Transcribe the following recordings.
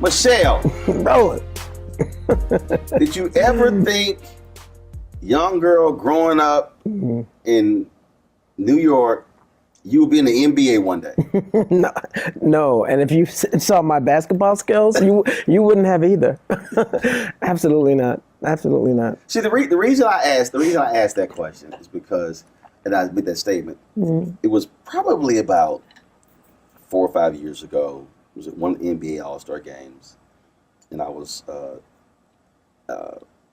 Michele, Roll it. did you ever think, young girl growing up in New York, you would be in the NBA one day? No, and if you saw my basketball skills, you wouldn't have either. Absolutely not. Absolutely not. See, the reason I asked that question is because, and I made that statement. It was probably about 4 or 5 years ago. It was at one of the NBA All-Star games, and I was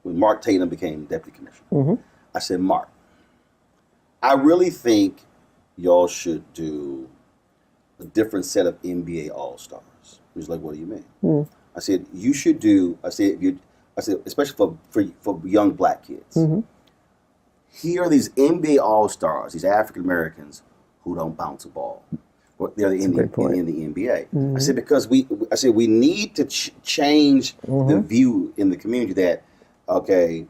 when Mark Tatum became deputy commissioner. I said, Mark, I really think y'all should do a different set of NBA All-Stars. He was like, what do you mean? I said, you should do. I said, especially for young black kids. Here are these NBA All-Stars, these African Americans who don't bounce a ball. They're in the NBA. I said, because we need to change the view in the community that, okay,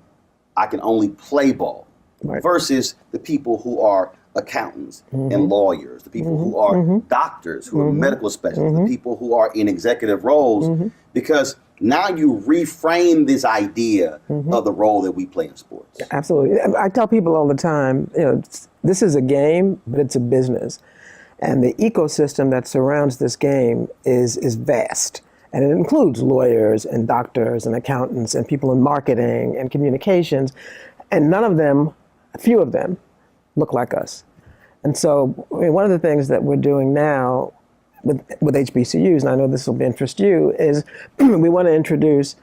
I can only play ball versus the people who are accountants and lawyers, the people who are doctors, who are medical specialists, the people who are in executive roles, because now you reframe this idea of the role that we play in sports. Absolutely. I tell people all the time, this is a game, but it's a business. And the ecosystem that surrounds this game is vast. And it includes lawyers and doctors and accountants and people in marketing and communications. And none of them, a few of them, look like us. And so one of the things that we're doing now with HBCUs, and I know this will interest you, is we want to introduce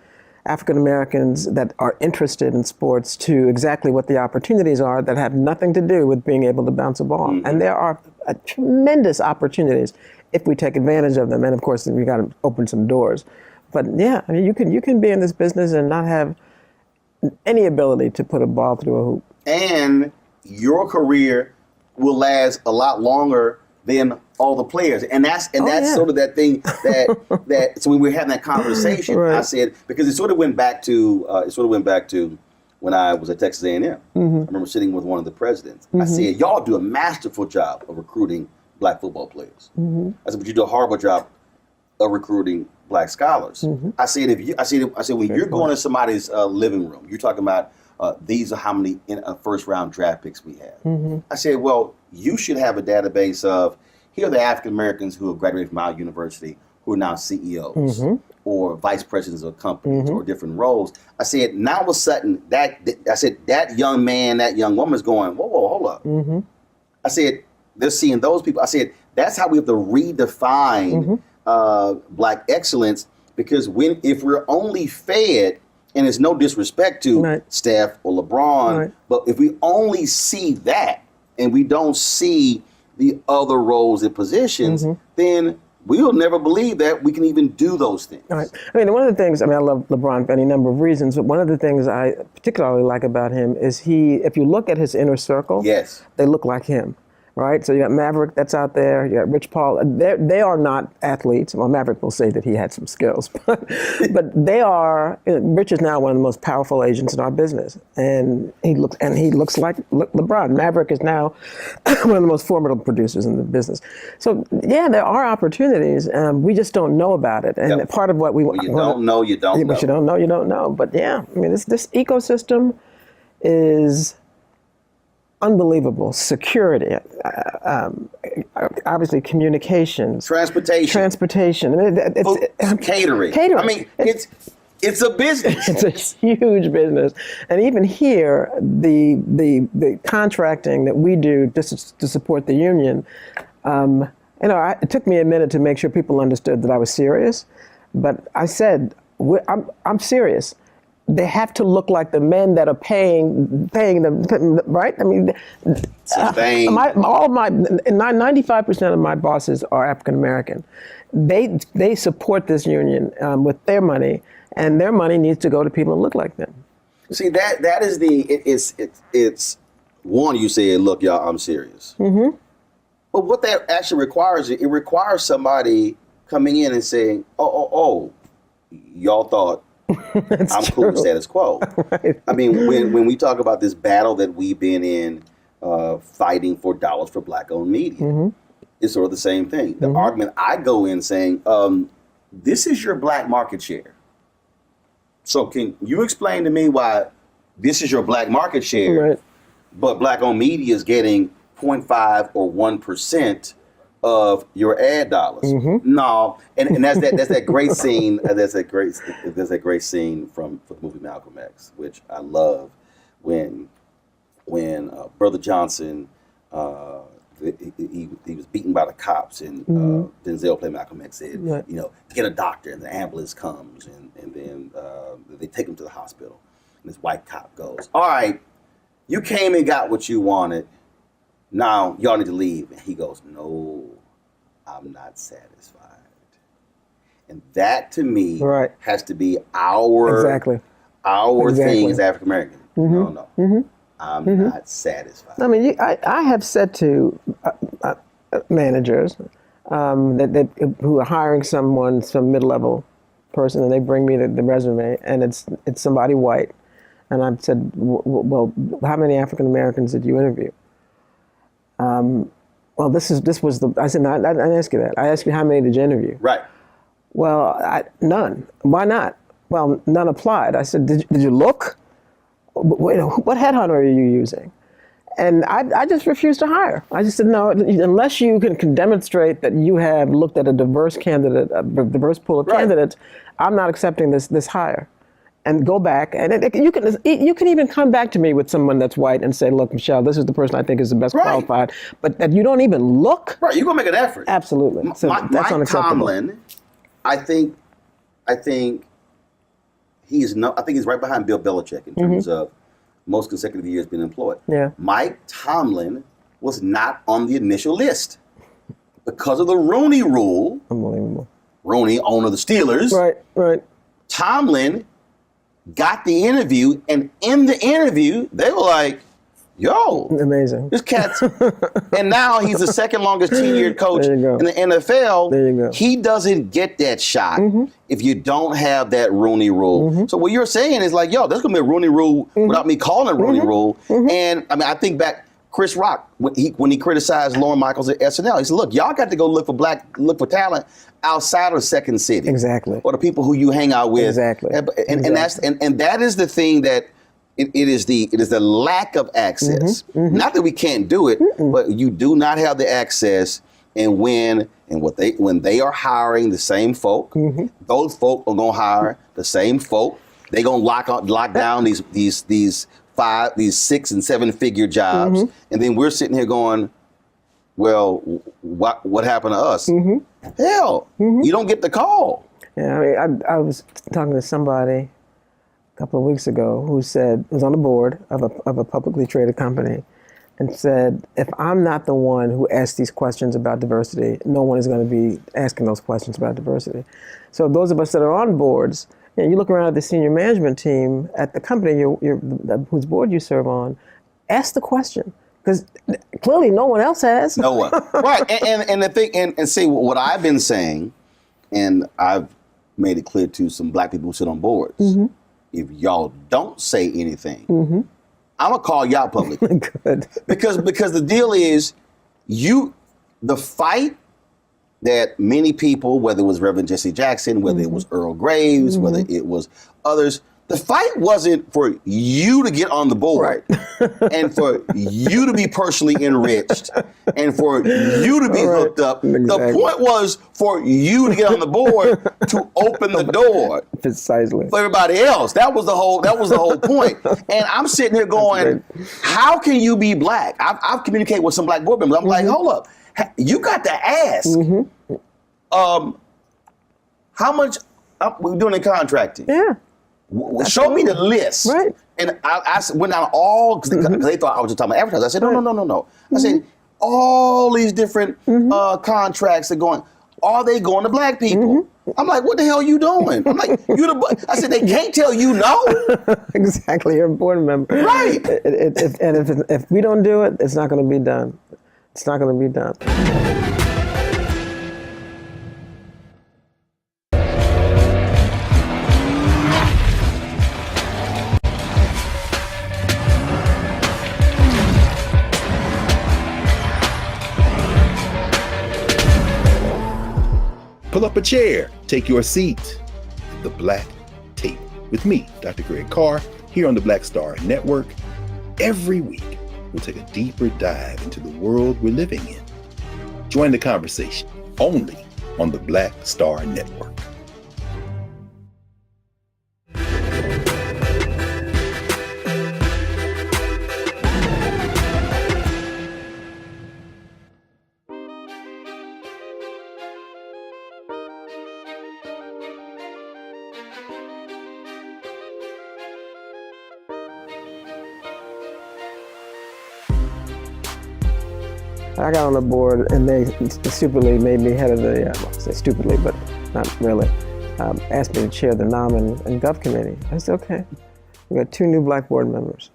African Americans that are interested in sports to exactly what the opportunities are that have nothing to do with being able to bounce a ball. And there are tremendous opportunities if we take advantage of them. And of course, we got to open some doors. But yeah, I mean, you can be in this business and not have any ability to put a ball through a hoop. And your career will last a lot longer than all the players, and that's sort of that thing that so when we were having that conversation, I said, because it sort of went back to when I was at Texas A&M. I remember sitting with one of the presidents. I said, y'all do a masterful job of recruiting black football players. I said, but you do a horrible job of recruiting black scholars. I said, when you're going to somebody's living room, you're talking about these are how many first round draft picks we have. I said, well, you should have a database of, here are the African Americans who have graduated from our university who are now CEOs or vice presidents of companies or different roles. I said, now all of a sudden, that young man, that young woman is going, whoa, hold up. I said, they're seeing those people. I said, that's how we have to redefine black excellence, because if we're only fed, and it's no disrespect to Steph or LeBron, but if we only see that and we don't see the other roles and positions, then we'll never believe that we can even do those things. I mean, one of the things, I love LeBron for any number of reasons, but one of the things I particularly like about him is if you look at his inner circle, they look like him. Right, so you got Maverick that's out there. You got Rich Paul. They are not athletes. Well, Maverick will say that he had some skills, but they are. Rich is now one of the most powerful agents in our business, and he looks like LeBron. Maverick is now one of the most formidable producers in the business. So yeah, there are opportunities. We just don't know about it, and part of what we want. You don't know. You don't know. But you don't know. You don't know. But yeah, I mean, this ecosystem is unbelievable. Security, obviously communications, transportation. I mean, catering. I mean, it's a business. It's a huge business, and even here, the contracting that we do just to support the union. It took me a minute to make sure people understood that I was serious, but I said, I'm serious. they have to look like the men that are paying them, right? I mean, 95% of my bosses are African American. They support this union with their money, and their money needs to go to people who look like them. See, that is it's one, you said, look, y'all, I'm serious. Mm-hmm. But what that actually requires, it requires somebody coming in and saying, oh, y'all thought I'm cool with status quo. Right. I mean, when we talk about this battle that we've been in, fighting for dollars for Black-owned media, mm-hmm. it's sort of the same thing. The mm-hmm. argument I go in saying, this is your black market share. So can you explain to me why this is your black market share, right. but Black-owned media is getting 0.5 or 1% of your ad dollars? Mm-hmm. No, and that's that great scene. There's a great scene from the movie Malcolm X, which I love, when Brother Johnson he was beaten by the cops, and mm-hmm. Denzel played Malcolm X, said, right. Get a doctor, and the ambulance comes, and then they take him to the hospital, and this white cop goes, all right, you came and got what you wanted, now y'all need to leave. And he goes, no, I'm not satisfied. And that to me right. has to be our thing as African American. Mm-hmm. No. Mm-hmm. I'm mm-hmm. not satisfied. I mean, I have said to managers that who are hiring some mid-level person, and they bring me the resume, and it's somebody white, and I've said, well, how many African Americans did you interview? Well, I said, no, I didn't ask you that. I asked you, how many did you interview? Right. Well, none. Why not? Well, none applied. I said, did you look? What headhunter are you using? And I just refused to hire. I just said, no, unless you can demonstrate that you have looked at a diverse candidate, a diverse pool of right. candidates, I'm not accepting this hire. And go back, and you can even come back to me with someone that's white and say, look, Michele, this is the person I think is the best right. qualified, but that you don't even look. Right, you're gonna make an effort. Absolutely. So that's unacceptable. Mike Tomlin, I think he's right behind Bill Belichick in terms mm-hmm. of most consecutive years being employed. Yeah. Mike Tomlin was not on the initial list because of the Rooney Rule. Unbelievable. Rooney, owner of the Steelers. Right. Tomlin got the interview, and in the interview, they were like, yo, amazing. This cat's, and now he's the second longest tenured coach in the NFL. There you go. He doesn't get that shot mm-hmm. if you don't have that Rooney Rule. Mm-hmm. So what you're saying is like, yo, there's gonna be a Rooney Rule mm-hmm. without me calling it a Rooney mm-hmm. Rule. Mm-hmm. And I mean, I think back Chris Rock when he criticized Lorne Michaels at SNL. He said, look, y'all got to go look for talent outside of Second City. Exactly. Or the people who you hang out with. Exactly. And that is the thing that. It is the lack of access. Mm-hmm, mm-hmm. Not that we can't do it, mm-mm. but you do not have the access. And when they are hiring the same folk, mm-hmm. those folk are gonna hire the same folk. They're gonna lock down these 6 and 7 figure jobs, mm-hmm. and then we're sitting here going, well, what happened to us? Mm-hmm. Hell, mm-hmm. you don't get the call. Yeah, I mean, I was talking to somebody a couple of weeks ago who was on the board of a publicly traded company, and said, if I'm not the one who asks these questions about diversity, no one is going to be asking those questions about diversity. So those of us that are on boards, you look around at the senior management team at the company whose board you serve on, ask the question, because clearly no one else has. No one. Right. And the thing, and see what I've been saying, and I've made it clear to some black people who sit on boards. Mm-hmm. If y'all don't say anything, mm-hmm. I'm gonna call y'all publicly. Good. Because the deal is, the fight that many people, whether it was Reverend Jesse Jackson, whether mm-hmm. it was Earl Graves, mm-hmm. whether it was others, the fight wasn't for you to get on the board, right. and for you to be personally enriched, and for you to be hooked up. Exactly. The point was for you to get on the board to open the door. Precisely. For everybody else. That was the whole point. And I'm sitting here going, how can you be black? I've communicated with some black board members. I'm mm-hmm. like, hold up. You got to ask. Mm-hmm. How much we're doing in contracting? Yeah. Show me the list. Right. And I went down all, because they thought I was just talking about advertising. I said, no. I said, all these different contracts are going, are they going to black people? I'm like, what the hell are you doing? I'm like, I said, they can't tell you no. Exactly, you're a board member. Right. If we don't do it, it's not going to be done. It's not going to be done. Pull up a chair, take your seat. The Black Tape with me, Dr. Greg Carr, here on the Black Star Network. Every week, we'll take a deeper dive into the world we're living in. Join the conversation only on the Black Star Network. I got on the board, and they stupidly made me head of the, well, I say stupidly, but not really, asked me to chair the Nom and Gov committee. I said, okay. We got 2 new black board members.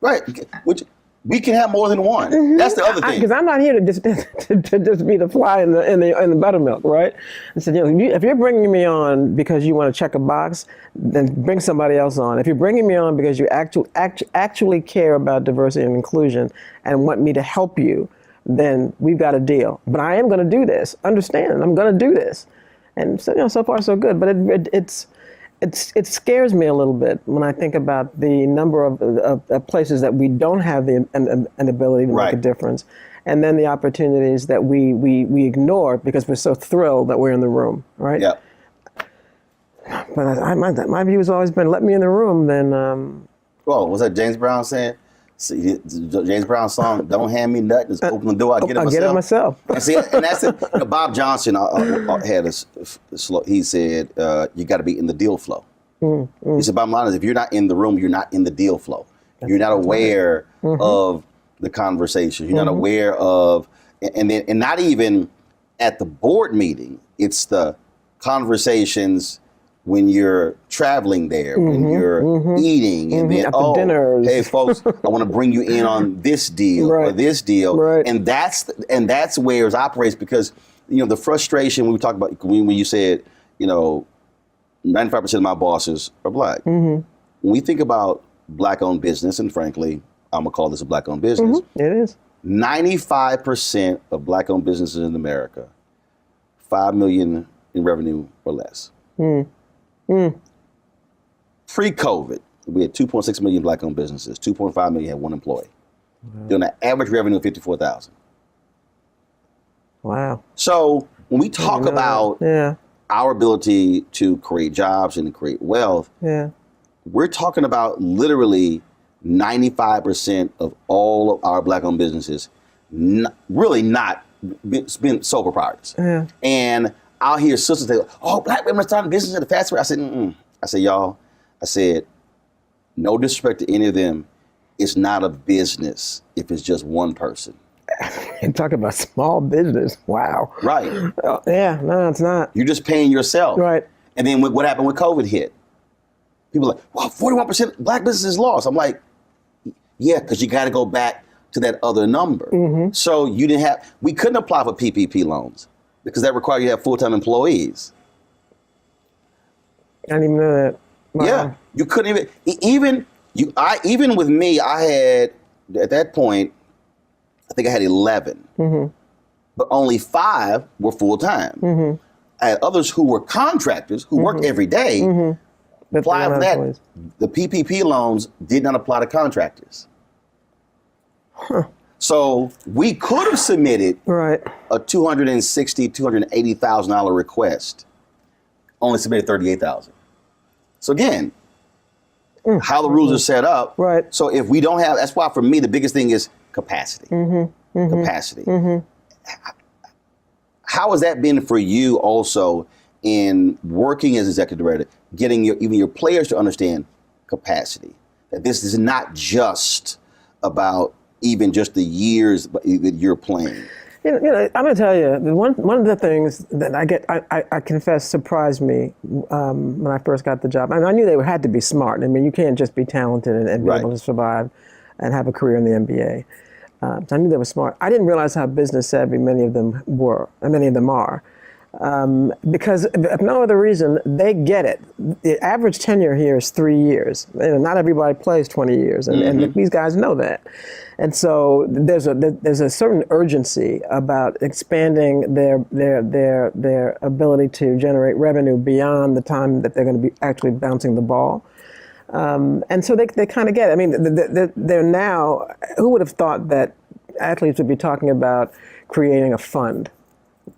Right, which we can have more than one. That's the other thing. Because I'm not here to just be the fly in the buttermilk, right? I said, if you're bringing me on because you want to check a box, then bring somebody else on. If you're bringing me on because you actually care about diversity and inclusion and want me to help you, then we've got a deal. But I am going to do this. Understand? I'm going to do this. And so, so far so good. But it scares me a little bit when I think about the number of places that we don't have an ability to make a difference, and then the opportunities that we ignore because we're so thrilled that we're in the room, right? Yeah. But my view has always been, let me in the room, then. Well, was that James Brown saying? See, James Brown's song, "Don't Hand Me Nothing," just open the door, I'll get it myself. And see, and that's it. Bob Johnson had he said, you got to be in the deal flow. He said, bottom line is, if you're not in the room, you're not in the deal flow. You're not aware of the conversation. You're not aware of, and not even at the board meeting, it's the conversations when you're traveling there, when you're eating, and then, the dinners. Hey folks, I want to bring you in on this deal or this deal, and that's where it operates, because the frustration when we talk about when you said 95% of my bosses are black. When we think about black-owned business, and frankly, I'm gonna call this a black-owned business. It is. 95% of black-owned businesses in America, $5 million in revenue or less. Pre-COVID, we had 2.6 million black-owned businesses. 2.5 million had one employee. Doing an average revenue of $54,000. Wow. So when we talk about our ability to create jobs and create wealth, we're talking about literally 95% of all of our black-owned businesses really not been sole proprietors. And I'll hear sisters say, "Oh, black women are starting business at a fast rate." I said, I said, y'all, no disrespect to any of them, it's not a business if it's just one person. And talk about small business. Wow. Right. No, it's not. You're just paying yourself. Right. And then what happened when COVID hit? People are like, well, 41% black businesses lost. I'm like, yeah, because you got to go back to that other number. So we couldn't apply for PPP loans because that required you to have full-time employees. I didn't even know that. Wow. Yeah, you couldn't even with me, I had, at that point, I think I had 11, but only 5 were full-time. I had others who were contractors who worked every day. Apply for that. The PPP loans did not apply to contractors. So we could have submitted a $260,000, $280,000 request, only submitted $38,000. So again, how the rules are set up. So if we don't have, that's why for me the biggest thing is capacity. Capacity. How has that been for you also in working as executive director, getting even your players to understand capacity. That this is not just about even just the years that you're playing. I'm going to tell you, one of the things that I confess surprised me when I first got the job. I knew they had to be smart. I mean, you can't just be talented and be able to survive and have a career in the NBA. So I knew they were smart. I didn't realize how business savvy many of them were, and many of them are. Because if no other reason, they get it. The average tenure here is 3 years. Not everybody plays 20 years, and these guys know that. And so there's a certain urgency about expanding their ability to generate revenue beyond the time that they're going to be actually bouncing the ball. And so they kind of get it. I mean, they're now, who would have thought that athletes would be talking about creating a fund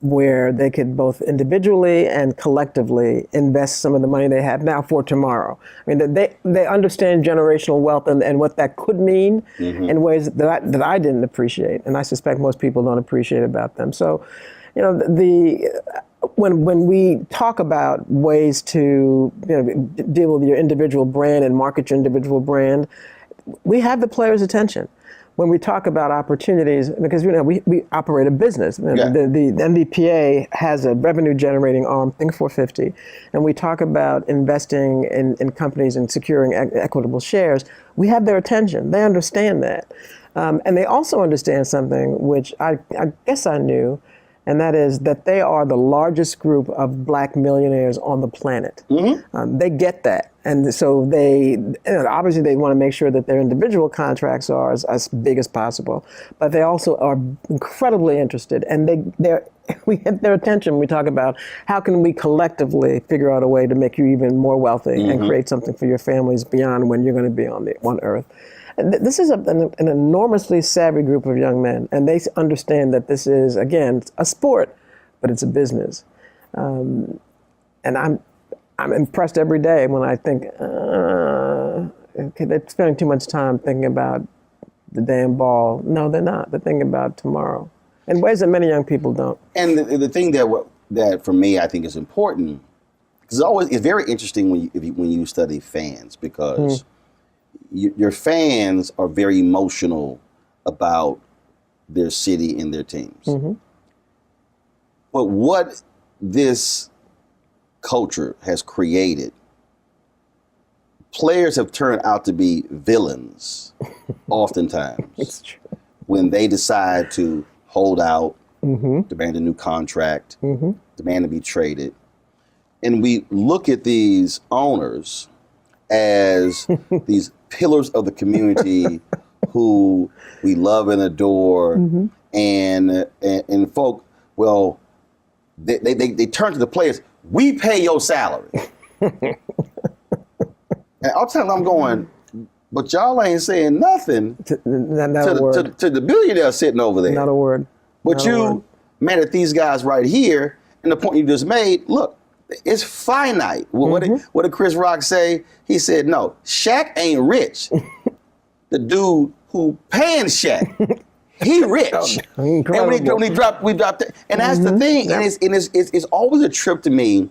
where they could both individually and collectively invest some of the money they have now for tomorrow. I mean, they understand generational wealth and what that could mean in ways that I didn't appreciate, and I suspect most people don't appreciate about them. So, when we talk about ways to deal with your individual brand and market your individual brand, we have the players' attention. When we talk about opportunities, because we operate a business. The NBPA has a revenue generating arm, Think 450, and we talk about investing in companies and securing equitable shares. We have their attention. They understand that. And they also understand something which I guess I knew, and that is that they are the largest group of black millionaires on the planet. They get that. And so obviously they want to make sure that their individual contracts are as big as possible, but they also are incredibly interested, and we get their attention when we talk about how can we collectively figure out a way to make you even more wealthy and create something for your families beyond when you're going to be on Earth. This is an enormously savvy group of young men, and they understand that this is, again, a sport, but it's a business. And I'm impressed every day when I think, they're spending too much time thinking about the damn ball. No, they're not. They're thinking about tomorrow in ways that many young people don't. And the thing that for me I think is important, because it's very interesting when you study fans, because your fans are very emotional about their city and their teams. But what this culture has created, players have turned out to be villains oftentimes. It's true. When they decide to hold out, demand a new contract, demand to be traded. And we look at these owners as these pillars of the community who we love and adore, and folk, well, they turn to the players. We pay your salary. And I'll tell them, I'm going, but y'all ain't saying nothing to the billionaire sitting over there. Not a word. But you mad at these guys right here, and the point you just made, look, it's finite. What did Chris Rock say? He said, no, Shaq ain't rich. The dude who paying Shaq, he rich. Incredible. And when we dropped it. And that's the thing. And it's always a trip to me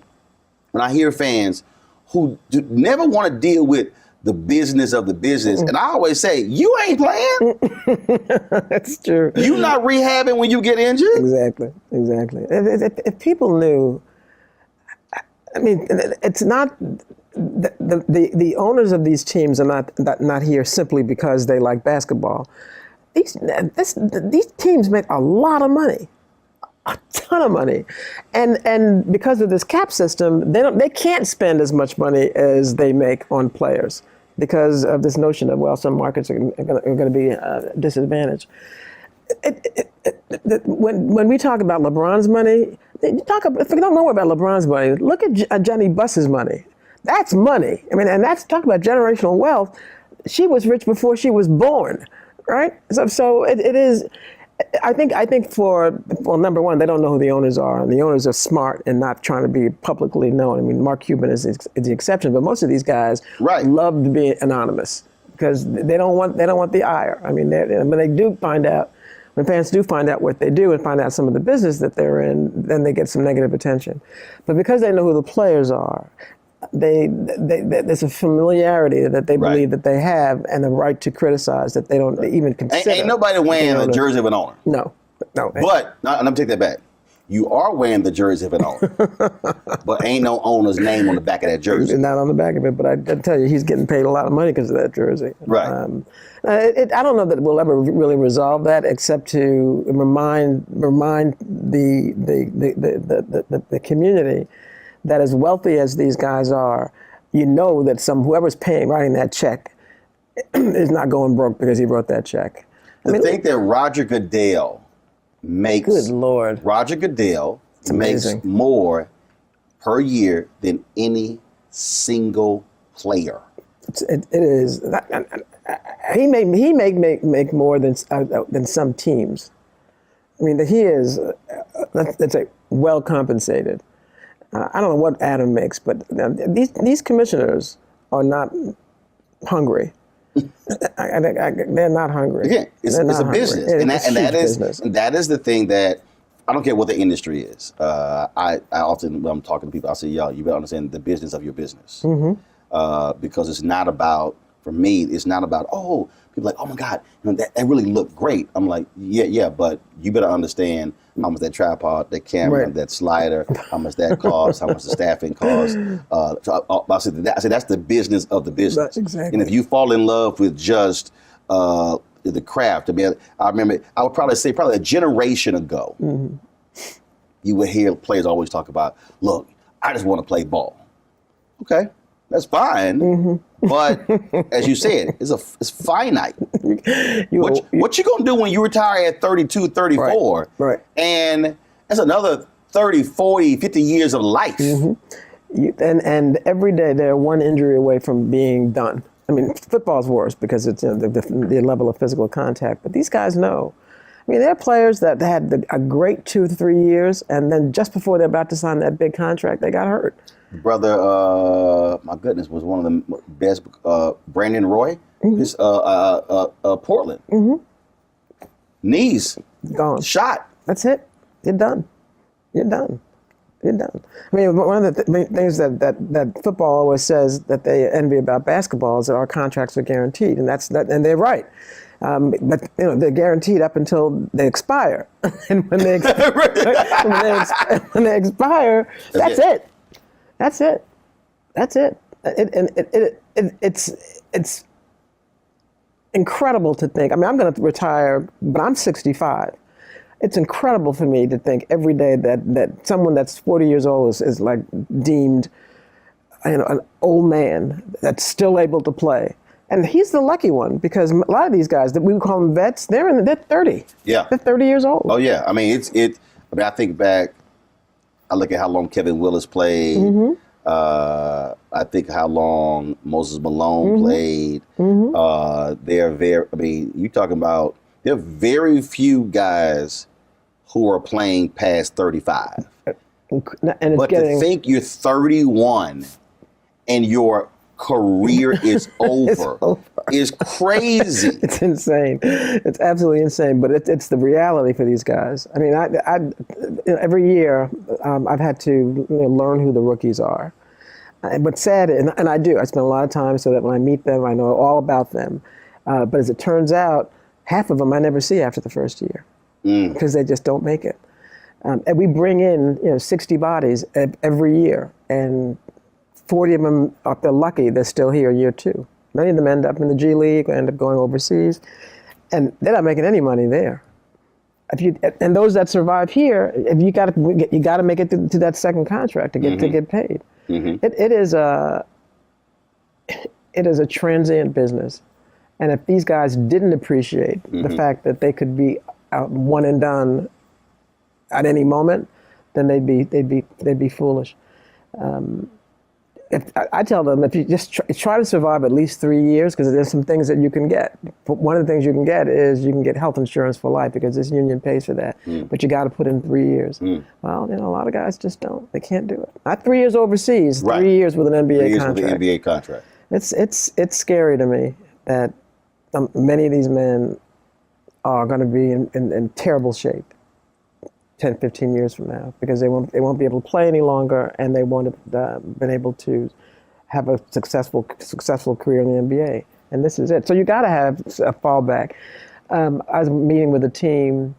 when I hear fans who never want to deal with the business of the business. And I always say, you ain't playing. That's true. You not rehabbing when you get injured. Exactly. If people knew, I mean, it's not the owners of these teams are not here simply because they like basketball. These teams make a lot of money, a ton of money, and because of this cap system, they can't spend as much money as they make on players because of this notion of, well, some markets are going to be disadvantaged. When we talk about LeBron's money, if you don't know about LeBron's money, look at Jenny Buss's money. That's money. I mean, and that's talk about generational wealth. She was rich before she was born, right? So it is. I think for number one, they don't know who the owners are, and the owners are smart and not trying to be publicly known. I mean, Mark Cuban is the exception, but most of these guys love to be anonymous because they don't want the ire. I mean, when they do find out, when fans do find out what they do and find out some of the business that they're in, then they get some negative attention. But because they know who the players are, there's a familiarity that they believe that they have, and the right to criticize that they don't even consider. Ain't nobody wearing the jersey of an owner. No. But, and I'm take that back. You are wearing the jersey of an owner, but ain't no owner's name on the back of that jersey. Not on the back of it, but I tell you, he's getting paid a lot of money because of that jersey. Right. I don't know that we'll ever really resolve that, except to remind the community that as wealthy as these guys are, you know that whoever's writing that check is not going broke because he wrote that check. To think that Roger Goodell makes Good Lord. Roger Goodell makes more per year than any single player. It is. He make more than some teams. I mean, he is. That's well compensated. I don't know what Adam makes, but these commissioners are not hungry. They're not hungry. Again, it's a business, and that is the thing that I don't care what the industry is. I often, when I'm talking to people, I say, y'all, you better understand the business of your business, because it's not about. For me, it's not about, people like, oh my God, that really looked great. I'm like, yeah, but you better understand how much that tripod, that camera, that slider, how much that costs, how much the staffing costs. I said that's the business of the business. That's exactly. And if you fall in love with just the craft, I remember, I would probably say a generation ago, you would hear players always talk about, look, I just want to play ball. Okay. That's fine, but as you said, it's finite. What you gonna do when you retire at 32, 34? Right. And that's another 30, 40, 50 years of life. And every day they're one injury away from being done. I mean, football's worse because it's the level of physical contact, but these guys know. I mean, there are players that had a great 2 to 3 years, and then just before they're about to sign that big contract, they got hurt. Brother, my goodness, was one of the best. Brandon Roy, Portland. Knees Gone. Shot. That's it. You're done. I mean, one of the things that football always says that they envy about basketball is that our contracts are guaranteed, and and they're right. But they're guaranteed up until they expire, and when they expire, that's it. That's it. It's incredible to think. I mean, I'm going to retire, but I'm 65. It's incredible for me to think every day that someone that's 40 years old is like deemed, an old man that's still able to play. And he's the lucky one, because a lot of these guys that we would call them vets, they're 30. Yeah. They're 30 years old. Oh yeah. I mean, I think back. I look at how long Kevin Willis played. I think how long Moses Malone played. There are very few guys who are playing past 35. But to think you're 31 and your career is over is crazy. It's insane. It's absolutely insane. But it's the reality for these guys. I mean, every year I've had to learn who the rookies are. But sad, and I do. I spend a lot of time so that when I meet them, I know all about them. But as it turns out, half of them I never see after the first year because they just don't make it. And we bring in 60 bodies every year, and 40 of them, if they're lucky, they're still here year 2. Many of them end up in the G League or end up going overseas, and they're not making any money there. And those that survive here, you got to make it to that second contract to get paid. It is a transient business, and if these guys didn't appreciate the fact that they could be out one and done at any moment, then they'd be foolish. I tell them, if you just try to survive at least 3 years, because there's some things that you can get. One of the things you can get is you can get health insurance for life because this union pays for that. But you got to put in 3 years. Well, a lot of guys just don't. They can't do it. Not 3 years overseas. Right. 3 years with an NBA 3 years contract. with an NBA contract. It's scary to me that many of these men are going to be in terrible shape 10, 15 years from now, because they won't be able to play any longer, and they won't have been able to have a successful career in the NBA. And this is it. So you got to have a fallback. I was meeting with a team,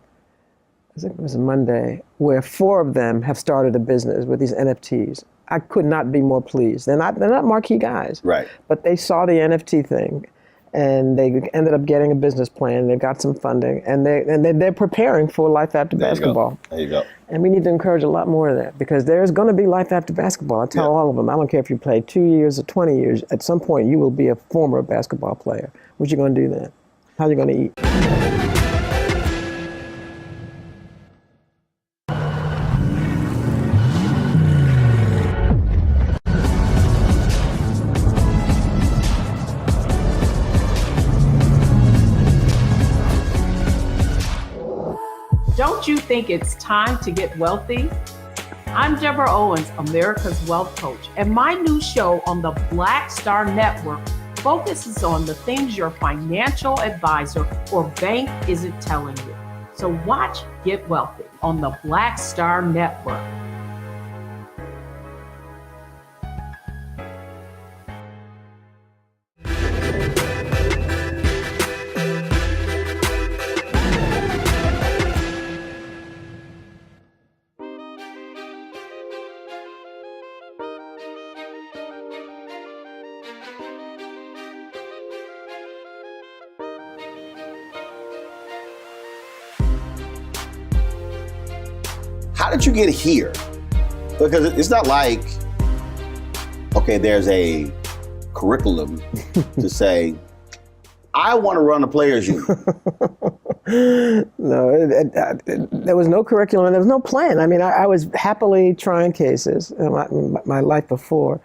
I think it was a Monday, where 4 of them have started a business with these NFTs. I could not be more pleased. They're not marquee guys, right? But they saw the NFT thing, and they ended up getting a business plan. They've got some funding, and they're preparing for life after basketball. There you go. And we need to encourage a lot more of that, because there's going to be life after basketball. I tell all of them, I don't care if you play 2 years or 20 years. At some point, you will be a former basketball player. What you going to do then? How you going to eat? Don't you think it's time to get wealthy? I'm Deborah Owens, America's Wealth Coach, and my new show on the Black Star Network focuses on the things your financial advisor or bank isn't telling you. So watch Get Wealthy on the Black Star Network. How did you get here? Because it's not like, okay, there's a curriculum to say, I want to run a players union. No, there was no curriculum, and there was no plan. I mean, I was happily trying cases in my life before.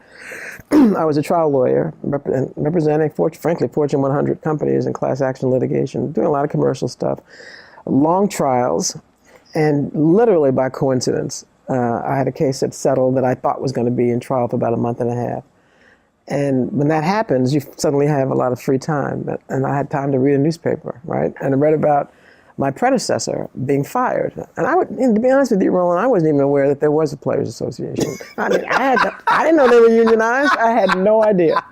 I was a trial lawyer representing, frankly, Fortune 100 companies in class action litigation, doing a lot of commercial stuff, long trials. And literally by coincidence, I had a case that settled that I thought was going to be in trial for about a month and a half. And when that happens, you suddenly have a lot of free time. And I had time to read a newspaper, right? And I read about my predecessor being fired. And to be honest with you, Roland, I wasn't even aware that there was a Players Association. I mean, I didn't know they were unionized. I had no idea.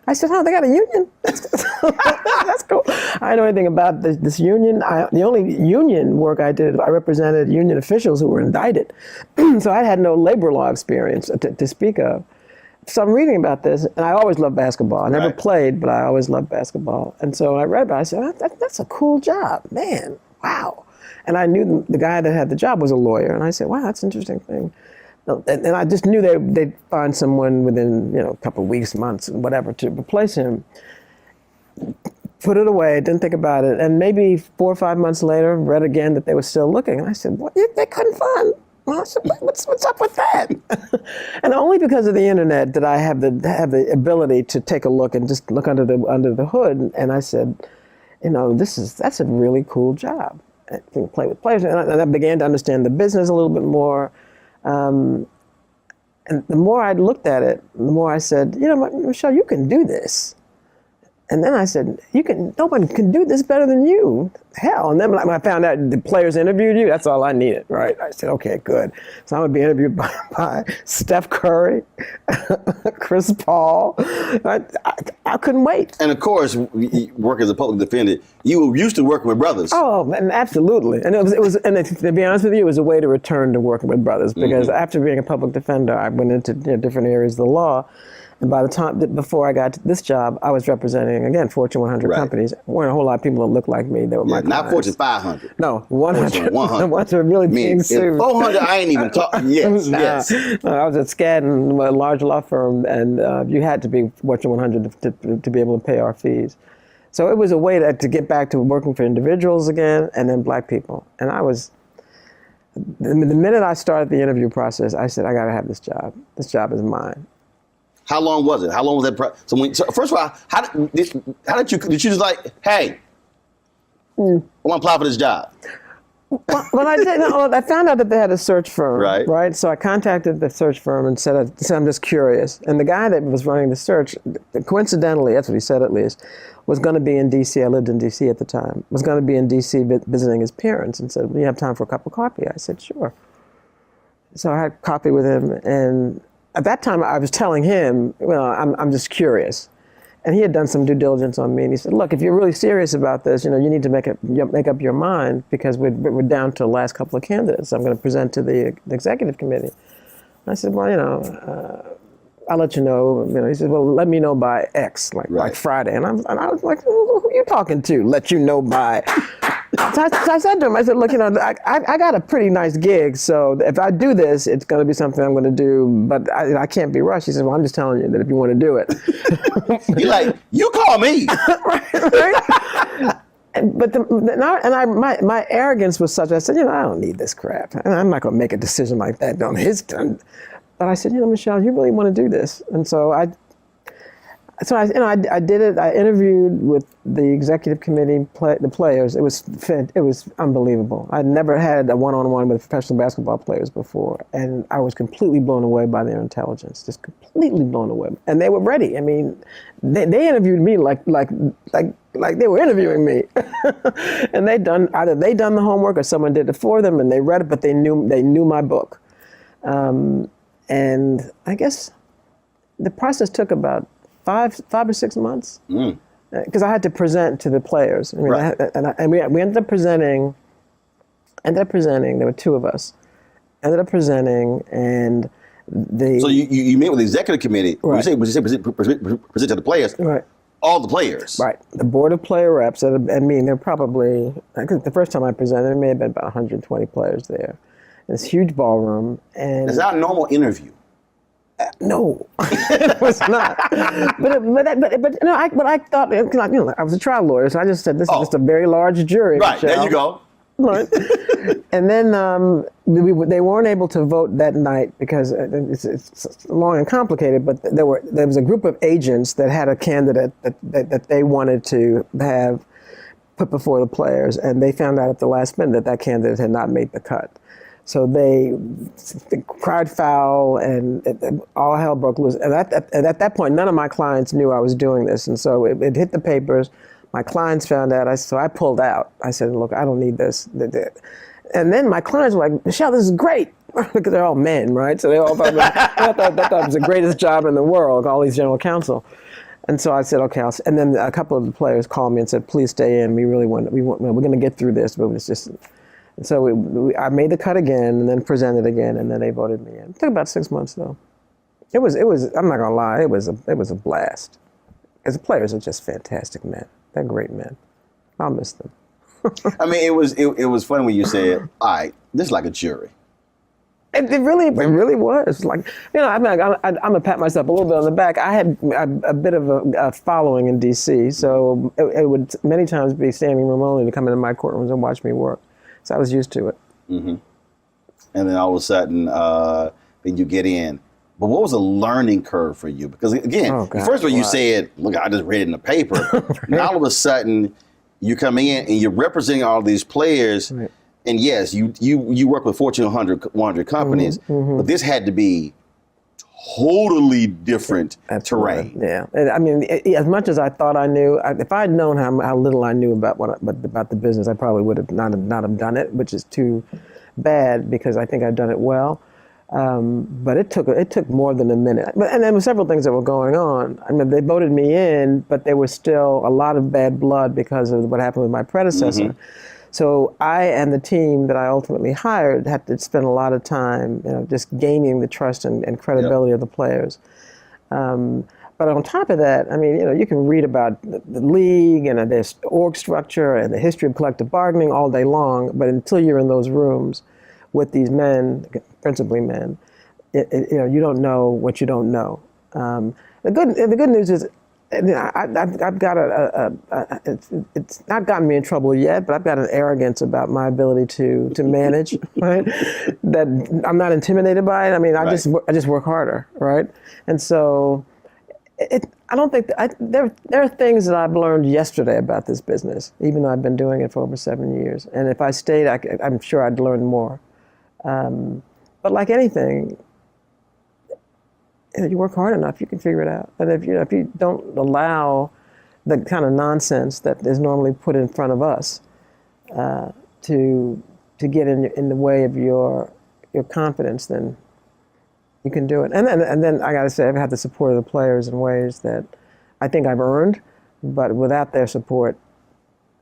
I said, oh, they got a union? That's cool. I didn't know anything about this union. The only union work I did, I represented union officials who were indicted. So I had no labor law experience to speak of. So I'm reading about this, and I always loved basketball. I never played, but I always loved basketball. And so when I read about it, I said, that's a cool job, man, wow. And I knew the guy that had the job was a lawyer, and I said, wow, that's an interesting thing. And I just knew they'd find someone within, a couple of weeks, months, whatever, to replace him. Put it away, didn't think about it. And maybe 4 or 5 months later, read again that they were still looking. And I said, what? They couldn't find. Well, I said, what's up with that? And only because of the internet did I have the ability to take a look and just look under the hood. And I said, that's a really cool job. I can play with players. And I began to understand the business a little bit more. And the more I looked at it, the more I said, Michele, you can do this. And then I said, nobody can do this better than you. Hell. And then when I found out the players interviewed you, that's all I needed, right? I said, okay, good. So I'm going to be interviewed by Steph Curry, Chris Paul. I couldn't wait. And of course, work as a public defender, you were used to working with brothers. Oh, absolutely. And it was, and to be honest with you, it was a way to return to working with brothers, because after being a public defender, I went into different areas of the law. And by the time, before I got to this job, I was representing, again, Fortune 100 companies. There weren't a whole lot of people that looked like me. They were my clients. Not Fortune 500. No, 100. 100. The ones that were really being sued. 400, I ain't even talking. Yes. I was at Skadden, a large law firm, and you had to be Fortune 100 to be able to pay our fees. So it was a way to get back to working for individuals again, and then black people. And the minute I started the interview process, I said, I got to have this job. This job is mine. How long was it? How long was that? So first of all, how did you just like, hey, I want to apply for this job? Well, I did. No, I found out that they had a search firm, Right. So I contacted the search firm and said I'm just curious. And the guy that was running the search, coincidentally, that's what he said at least, was going to be in D.C. I lived in D.C. at the time. Was going to be in D.C. visiting his parents, and said, "Do you have time for a cup of coffee?" I said, "Sure." So I had coffee with him, and at that time I was telling him, "Well, I'm just curious." And he had done some due diligence on me, and he said, "Look, if you're really serious about this, you need to make up your mind, because we're down to the last couple of candidates. I'm going to present to the executive committee." I said, "Well, I'll let you know." He said, "Well, let me know by X, like Friday." And I was like, "Who are you talking to? Let you know by?" So I said to him, I said, "Look, I got a pretty nice gig, so if I do this, it's going to be something I'm going to do, but I can't be rushed." He said, "Well, I'm just telling you that if you want to do it." You're like, "You call me." right? But my arrogance was such, I said, I don't need this crap. I'm not going to make a decision like that on his time. But I said, Michele, you really want to do this? And so I did it. I interviewed with the executive committee, the players. It was unbelievable. I'd never had a one-on-one with professional basketball players before, and I was completely blown away by their intelligence. Just completely blown away. And they were ready. I mean, they interviewed me like they were interviewing me. And either they done the homework or someone did it for them, and they read it, but they knew my book. And I guess the process took about 5 or 6 months, because I had to present to the players. I mean, we ended up presenting. There were 2 of us. Ended up presenting, and So you met with the executive committee. Right. When you say present to the players. Right. All the players. Right. The board of player reps. I mean, there were probably, I think the first time I presented, there may have been about 120 players there. This huge ballroom, and It's not a normal interview. no, it was not. But I thought, I was a trial lawyer, so I just said this is just a very large jury. Right, Michele. there you go. Right. And then they weren't able to vote that night because it's long and complicated. But there was a group of agents that had a candidate that they wanted to have put before the players, and they found out at the last minute that candidate had not made the cut. So they cried foul, and all hell broke loose. And at that point, none of my clients knew I was doing this, and so it hit the papers. My clients found out, so I pulled out. I said, "Look, I don't need this." And then my clients were like, "Michele, this is great," because they're all men, right? So they all thought that was the greatest job in the world, all these general counsel. And so I said, "Okay." And then a couple of the players called me and said, "Please stay in. We really we're going to get through this, but it's just." And so I made the cut again, and then presented again, and then they voted me in. It took about 6 months, though. It was. I'm not gonna lie. It was a blast. Because the players are just fantastic men. They're great men. I'll miss them. I mean, it was funny when you said, "All right, this is like a jury." It really was. Like, I'm gonna pat myself a little bit on the back. I had a bit of a following in D.C., so it would many times be standing room only to come into my courtrooms and watch me work. So I was used to it. Mm-hmm. And then all of a sudden, then you get in. But what was a learning curve for you? Because again, first of all, you said, "Look, I just read it in the paper." Right. Now all of a sudden, you come in and you're representing all these players. Right. And yes, you work with Fortune 100 companies, but this had to be totally different terrain. Yeah, I mean, as much as I thought I knew, if I had known how little I knew about the business, I probably would have not have done it, which is too bad because I think I've done it well. But it took more than a minute. And there were several things that were going on. I mean, they voted me in, but there was still a lot of bad blood because of what happened with my predecessor. Mm-hmm. So I and the team that I ultimately hired had to spend a lot of time, just gaining the trust and credibility of the players. But on top of that, I mean, you can read about the league and their org structure and the history of collective bargaining all day long, but until you're in those rooms with these men, principally men, you don't know what you don't know. The good news is, I've got it's not gotten me in trouble yet, but I've got an arrogance about my ability to manage, right? That I'm not intimidated by it. I mean, I just work harder, right? And so I don't think there are things that I've learned yesterday about this business, even though I've been doing it for over 7 years. And if I stayed, I'm sure I'd learn more. But like anything, you work hard enough, you can figure it out. And if you don't allow the kind of nonsense that is normally put in front of us to get in the way of your confidence, then you can do it. And then I got to say, I've had the support of the players in ways that I think I've earned, but without their support,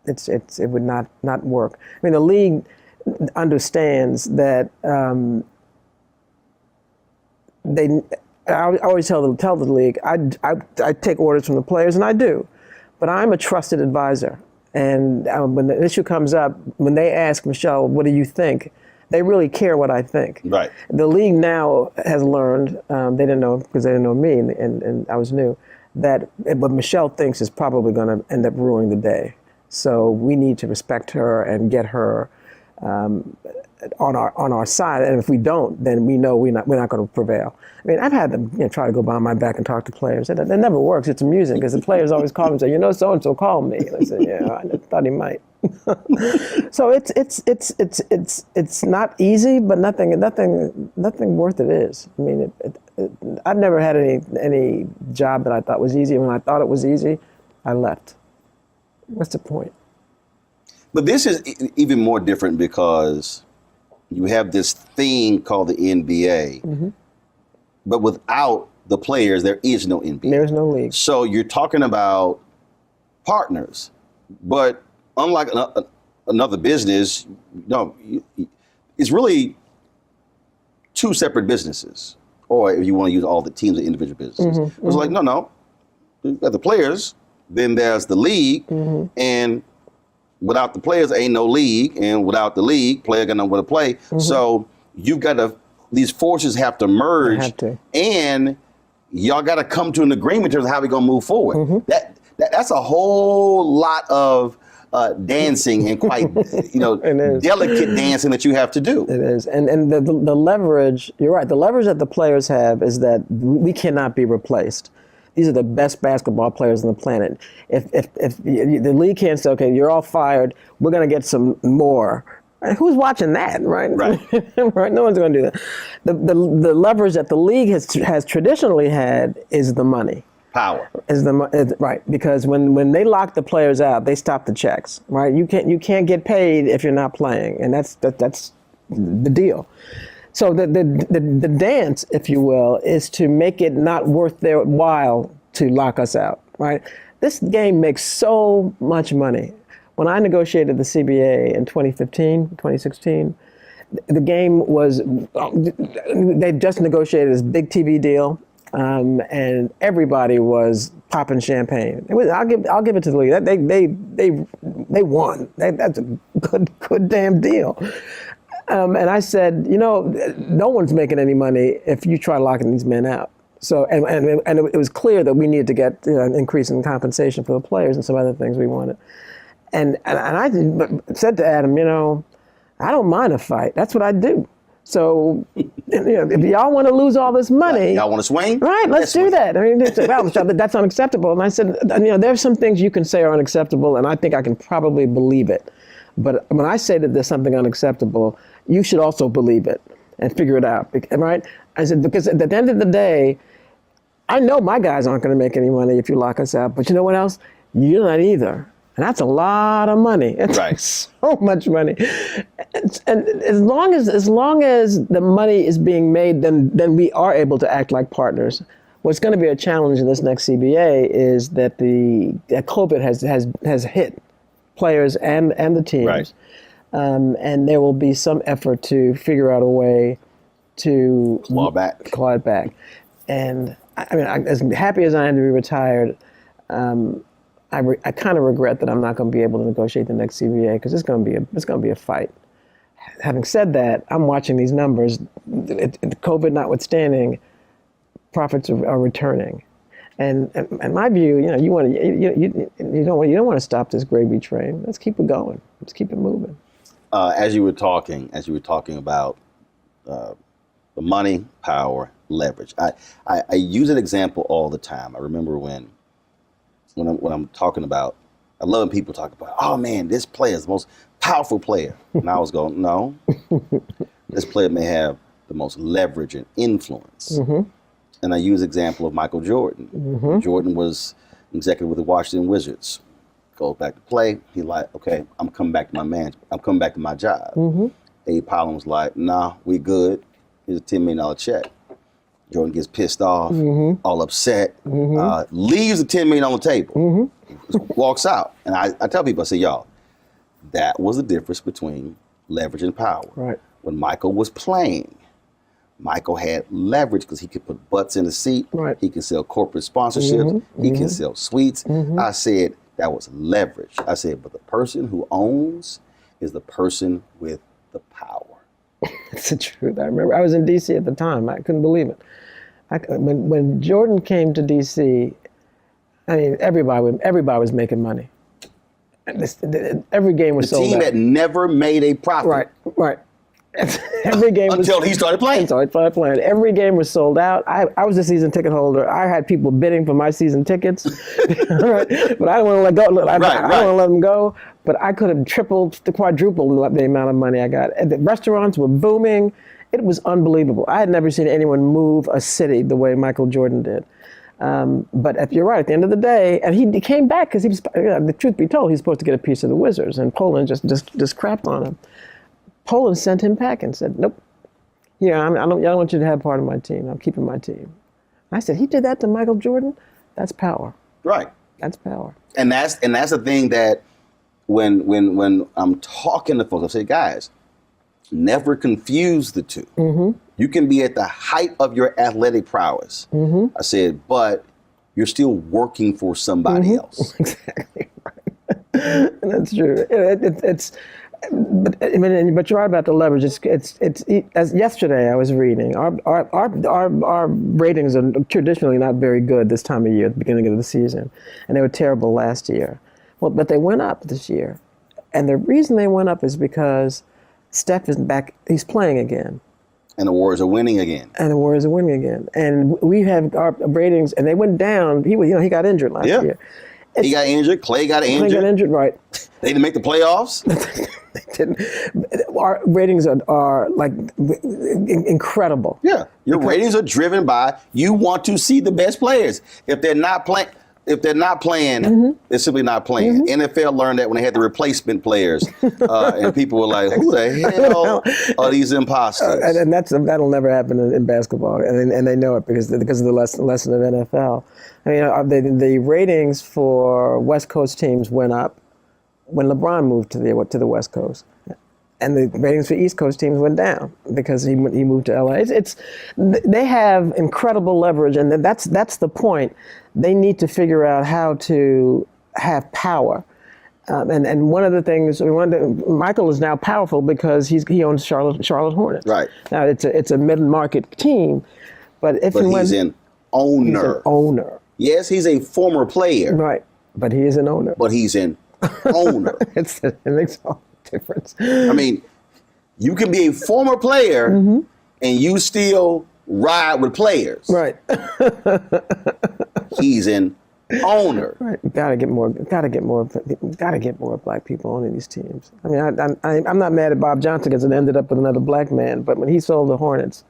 it would not work. I mean, the league understands that I always tell the league, I take orders from the players, and I do, but I'm a trusted advisor. And when the issue comes up, when they ask Michele, what do you think? They really care what I think. Right. The league now has learned, they didn't know because they didn't know me and I was new, that what Michele thinks is probably going to end up ruining the day. So we need to respect her and get her on our side, and if we don't, then we know we're not going to prevail. I mean, I've had them try to go behind my back and talk to players. That never works. It's amusing because the players always call me and say, so and so called me. And I said, yeah, I thought he might. So it's not easy, but nothing worth it is. I mean, I've never had any job that I thought was easy. When I thought it was easy, I left. What's the point? But this is even more different because you have this thing called the NBA, mm-hmm. but without the players, there is no NBA. There's no league. So you're talking about partners, but unlike another business, it's really two separate businesses. Or if you want to use all the teams of individual businesses, mm-hmm. it's like no, you got the players, then there's the league, mm-hmm. and without the players, ain't no league, and without the league, player got nowhere to play. Mm-hmm. So you've got to; these forces have to merge, and y'all got to come to an agreement in terms of how we're gonna move forward. Mm-hmm. That's a whole lot of dancing and quite delicate dancing that you have to do. It is, and the leverage. You're right. The leverage that the players have is that we cannot be replaced. These are the best basketball players on the planet. If the league can't say, okay, you're all fired, we're going to get some more. Who's watching that, right? Right. Right. No one's going to do that. The leverage that the league has traditionally had is the money. Power. Right, because when they lock the players out, they stop the checks. Right. You can't get paid if you're not playing, and that's the deal. So the dance, if you will, is to make it not worth their while to lock us out, right? This game makes so much money. When I negotiated the CBA in 2016, the game was, they just negotiated this big TV deal, and everybody was popping champagne. I'll give it to the league. They won. That's a good damn deal. And I said, no one's making any money if you try locking these men out. So, and it was clear that we needed to get an increase in compensation for the players and some other things we wanted. And I said to Adam, I don't mind a fight. That's what I do. So, if y'all want to lose all this money, y'all want to swing? Right, let's do that. I mean, that's unacceptable. And I said, there's some things you can say are unacceptable, and I think I can probably believe it. But when I say that there's something unacceptable, you should also believe it and figure it out, right? I said, because at the end of the day, I know my guys aren't going to make any money if you lock us out, but you know what else? You're not either. And that's a lot of money. It's right. So much money. And as long as the money is being made, then we are able to act like partners. What's going to be a challenge in this next CBA is that that COVID has hit players and the teams. Right. And there will be some effort to figure out a way to claw it back. And I mean, as happy as I am to be retired, I kind of regret that I'm not going to be able to negotiate the next CBA because it's going to be a fight. Having said that, I'm watching these numbers. COVID notwithstanding, profits are returning. And my view, you don't want to stop this gravy train. Let's keep it going. Let's keep it moving. As you were talking about the money, power, leverage. I use an example all the time. I remember when when I'm talking about, I love when people talk about, oh man, this player is the most powerful player. And I was going, no, this player may have the most leverage and influence. And I use the example of Michael Jordan. Jordan was executive with the Washington Wizards. Goes back to play. He like, okay, I'm coming back to my man. I'm coming back to my job. Abe Powell was like, nah, we good. Here's a $10 million check. Jordan gets pissed off, all upset, leaves the $10 million on the table, walks out. And I tell people, I say, y'all, that was the difference between leverage and power. Right. When Michael was playing, Michael had leverage because he could put butts in the seat. Right. He could sell corporate sponsorships. He can sell suites. I said, that was leverage. I said, but the person who owns is the person with the power. It's the truth. I remember I was in D.C. at the time. I couldn't believe it. When Jordan came to D.C., I mean, everybody was making money. Every game was sold out. The team that never made a profit. Right. Every game until he started playing. Until he started playing. Every game was sold out. I was a season ticket holder. I had people bidding for my season tickets, right? But I didn't want to let go. I don't want to let them go. But I could have tripled, quadrupled the amount of money I got. And the restaurants were booming. It was unbelievable. I had never seen anyone move a city the way Michael Jordan did. But if you're right, at the end of the day, and he came back because he was, the truth be told, he's supposed to get a piece of the Wizards, and Poland just crapped on him. Poland sent him back and said, nope, I don't want you to have part of my team. I'm keeping my team. I said, he did that to Michael Jordan? That's power. Right. That's power. And that's the thing that when I'm talking to folks, I say, guys, never confuse the two. You can be at the height of your athletic prowess. I said, but you're still working for somebody else. Exactly right. That's true. But you're right about the leverage. It's as yesterday I was reading. Our ratings are traditionally not very good this time of year, at the beginning of the season, and they were terrible last year. Well, but they went up this year, and the reason they went up is because Steph is back. He's playing again. And the Warriors are winning again. And we have our ratings, and they went down. He got injured last year. He got injured. Clay got injured. Right. They didn't make the playoffs. They didn't. Our ratings are like incredible. Yeah, your ratings are driven by you want to see the best players. If they're not playing, they're simply not playing. NFL learned that when they had the replacement players, and people were like, "Who the hell are these imposters?" And that'll never happen in basketball, and they know it because of the lesson of NFL. I mean, the ratings for West Coast teams went up when LeBron moved to the West Coast, and the ratings for East Coast teams went down because he moved to LA. They have incredible leverage, and that's the point. They need to figure out how to have power. And one of the things Michael is now powerful because he owns Charlotte Hornets. Right. Now it's a mid-market team, but he's an owner. He's an owner. Yes, he's a former player. Right, but he is an owner. But he's an owner. It makes all the difference. I mean, you can be a former player and you still ride with players. Right. He's an owner. Right. Gotta get more black people owning these teams. I mean, I'm not mad at Bob Johnson because it ended up with another black man, but when he sold the Hornets,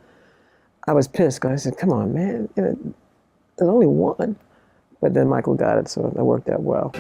I was pissed because I said, come on, man. There's only one. But then Michael got it, so it worked out well.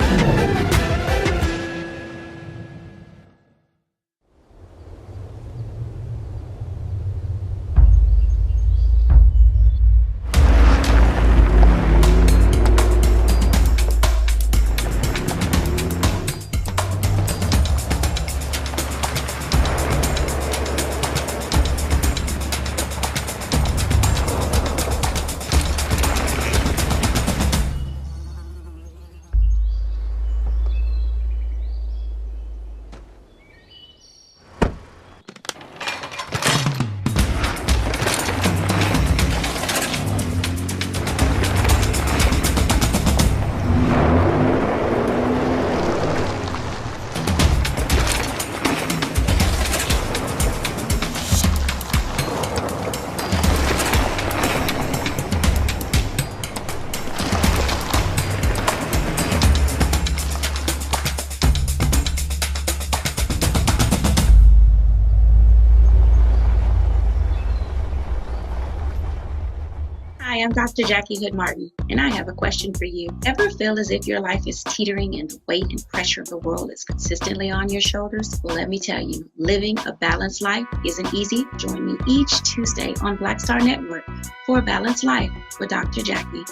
Hi, I'm Dr. Jackie Hood Martin, and I have a question for you. Ever feel as if your life is teetering and the weight and pressure of the world is consistently on your shoulders? Well, let me tell you, living a balanced life isn't easy. Join me each Tuesday on Black Star Network for a Balanced Life with Dr. Jackie.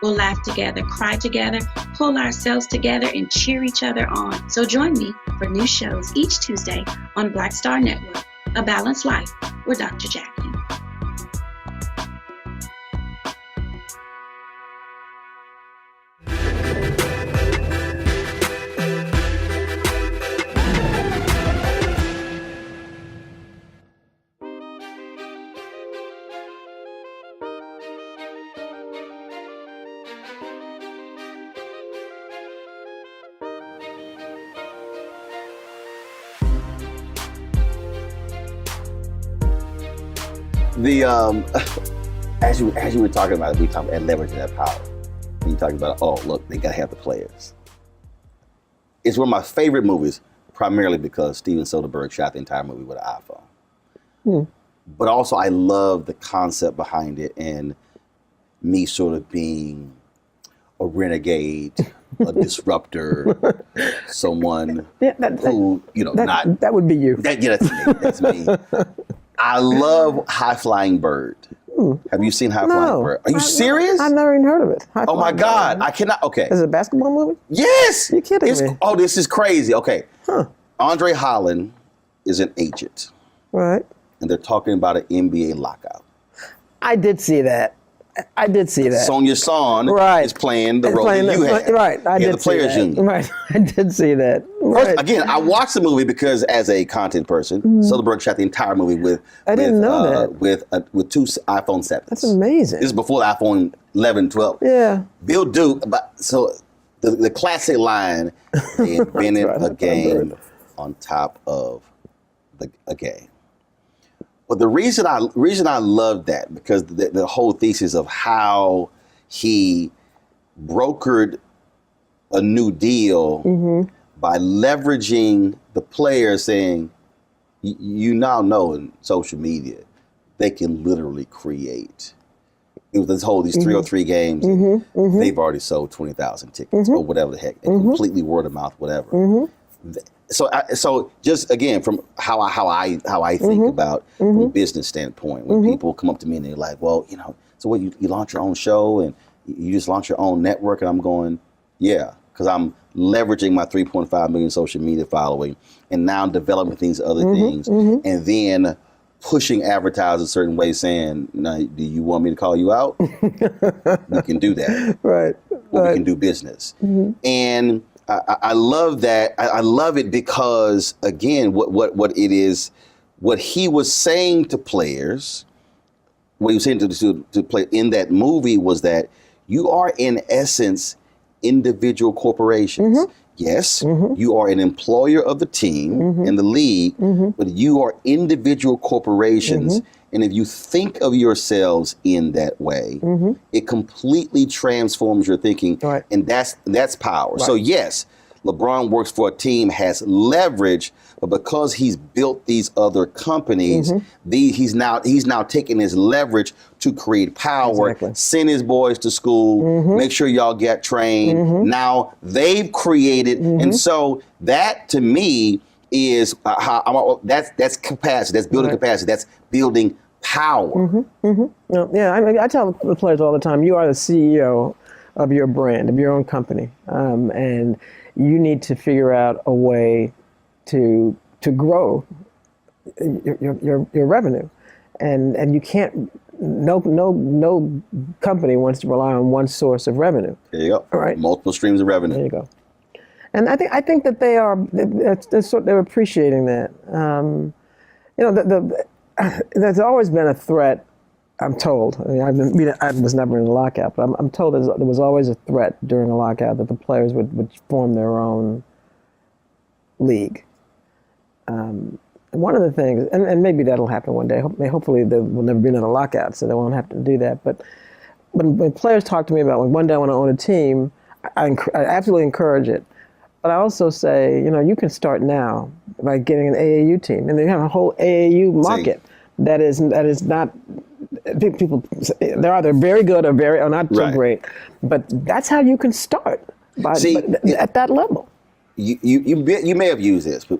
We'll laugh together, cry together, pull ourselves together, and cheer each other on. So join me for new shows each Tuesday on Black Star Network, A Balanced Life with Dr. Jackie. The as you were talking about it, we talked about leveraging that power. And you talking about, oh look, they gotta have the players. It's one of my favorite movies, primarily because Steven Soderbergh shot the entire movie with an iPhone. But also I love the concept behind it and me sort of being a renegade, a disruptor, someone who, not that would be you. That's me. I love High Flying Bird. Have you seen High Flying Bird? Are you serious? I've never even heard of it. Oh my God, I cannot. Okay. Is it a basketball movie? Yes. You're kidding me. Oh, this is crazy. Okay. Andre Holland is an agent. Right. And they're talking about an NBA lockout. I did see that. Sonia Son is playing the role that you had. Right. I did the Players see that. Union. Right. I did see that. First, Right. again, I watched the movie because as a content person, Soderbergh shot the entire movie with two iPhone 7s. That's amazing. This is before the iPhone 11, 12. Yeah. Bill Duke, so the classic line, they invented a game on top of a game. But the reason I love that, because the whole thesis of how he brokered a new deal by leveraging the players, saying, you now know in social media, they can literally create. It was these 303 games. They've already sold 20,000 tickets or whatever the heck, and completely word of mouth, whatever. So just again, from how I think about from a business standpoint, when people come up to me and they're like, well, so what, you launch your own show and you just launch your own network, and I'm going, yeah, because I'm leveraging my 3.5 million social media following and now developing these other things, and then pushing advertisers a certain way, saying, now, do you want me to call you out? We can do that. Right. Or we can do business. And I love that. I love it because, again, what it is, what he was saying to players, what he was saying to play in that movie was that you are, in essence, individual corporations. Yes, you are an employer of the team and the league, but you are individual corporations. And if you think of yourselves in that way, it completely transforms your thinking. Right. And that's power. Right. So yes, LeBron works for a team, has leverage, but because he's built these other companies, he's now taking his leverage to create power, send his boys to school, make sure y'all get trained. Now they've created, and so that to me is that's capacity, that's building capacity, that's building power. Yeah, I tell the players all the time, you are the CEO of your brand, of your own company, and you need to figure out a way to grow your revenue, and you can't. No company wants to rely on one source of revenue. There you go. All right. Multiple streams of revenue. There you go. And I think that they're appreciating that. There's always been a threat. I'm told. I was never in a lockout, but I'm told there was always a threat during a lockout that the players would form their own league. One of the things, and maybe that'll happen one day. Hopefully, there will never be another lockout, so they won't have to do that. But when players talk to me about, like, one day I want to own a team, I absolutely encourage it. But I also say, you can start now by getting an AAU team, and they have a whole AAU market that is not people, they're either very good or not so great. But that's how you can start, at that level. You may have used this, but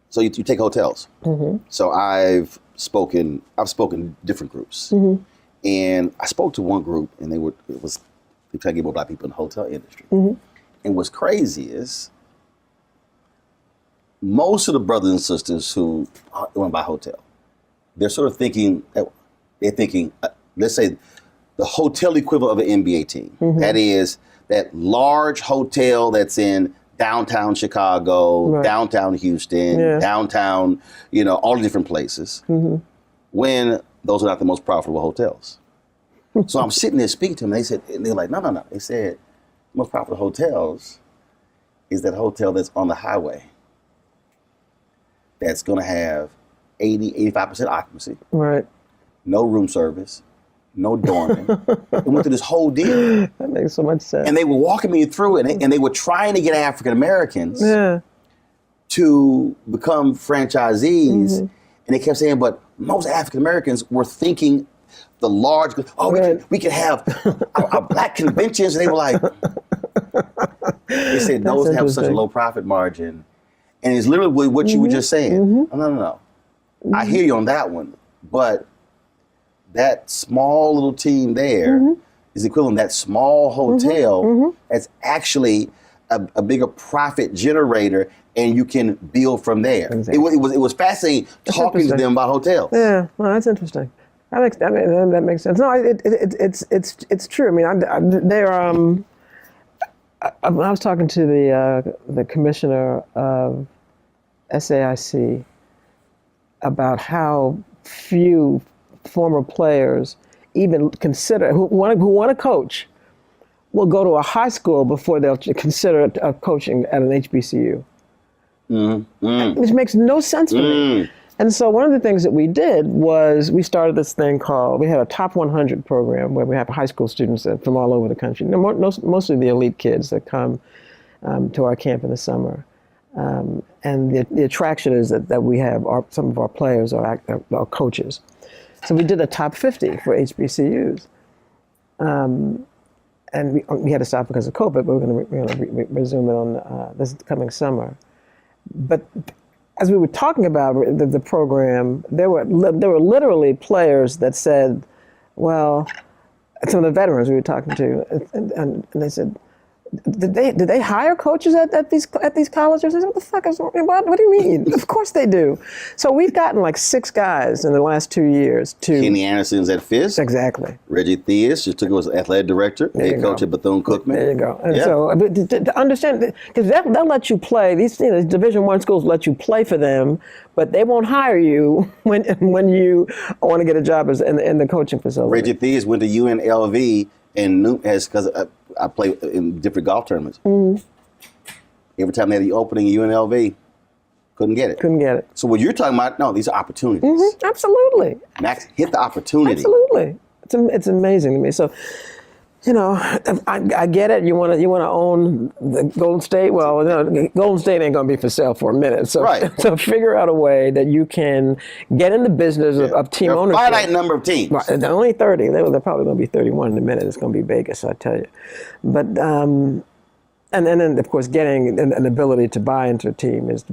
so you take hotels. So I've spoken different groups, and I spoke to one group, and they try to get more black people in the hotel industry. And what's crazy is most of the brothers and sisters who want to buy a hotel, they're sort of thinking, let's say, the hotel equivalent of an NBA team. That is that large hotel that's in downtown Chicago, downtown Houston, downtown, all the different places, when those are not the most profitable hotels. So I'm sitting there speaking to them, and they're like, no. They said, the most profitable hotels is that hotel that's on the highway that's going to have 85% occupancy. Right. No room service, no dorming. They went through this whole deal. That makes so much sense. And they were walking me through it, and they were trying to get African Americans to become franchisees. And they kept saying, but most African Americans were thinking the large, we could have our black conventions. And they were like, they said those have such a low profit margin. And it's literally what you were just saying. No. I hear you on that one, but that small little team there is equivalent to that small hotel that's actually a bigger profit generator, and you can build from there. Exactly. It was fascinating talking to them about hotels. Yeah, well, that's interesting. That makes sense. No, it's true. I mean, I was talking to the commissioner of SAIC about how few former players even consider who want to coach will go to a high school before they'll consider coaching at an HBCU, which makes no sense to me. And so one of the things that we did was we started this thing called, we had a top 100 program where we have high school students from all over the country, mostly the elite kids that come to our camp in the summer. And the attraction is that we have some of our players are coaches. So we did a top 50 for HBCUs. And we had to stop because of COVID, but we're going to resume it on this coming summer. But as we were talking about the program, there were literally players that said, well, some of the veterans we were talking to, and they said, did they hire coaches at these colleges? I said, what the fuck is, what do you mean? Of course they do. So we've gotten like 6 guys in the last 2 years to. Kenny Anderson's at Fisk. Exactly. Reggie Theus just took over as athletic director. Head coach at Bethune-Cookman. There you go. And so to understand, because they'll let you play, these Division I schools let you play for them, but they won't hire you when you want to get a job in the coaching facility. Reggie Theus went to UNLV and because I play in different golf tournaments. Every time they had the opening in UNLV, couldn't get it. So what you're talking about, no, these are opportunities. Absolutely. Max, hit the opportunity. Absolutely. It's amazing to me. So, I get it. You want to own the Golden State. Well, Golden State ain't going to be for sale for a minute. So, so figure out a way that you can get in the business of team ownership. A finite number of teams. Right, only 30. They're probably going to be 31 in a minute. It's going to be Vegas, I tell you. But and then of course getting an ability to buy into a team is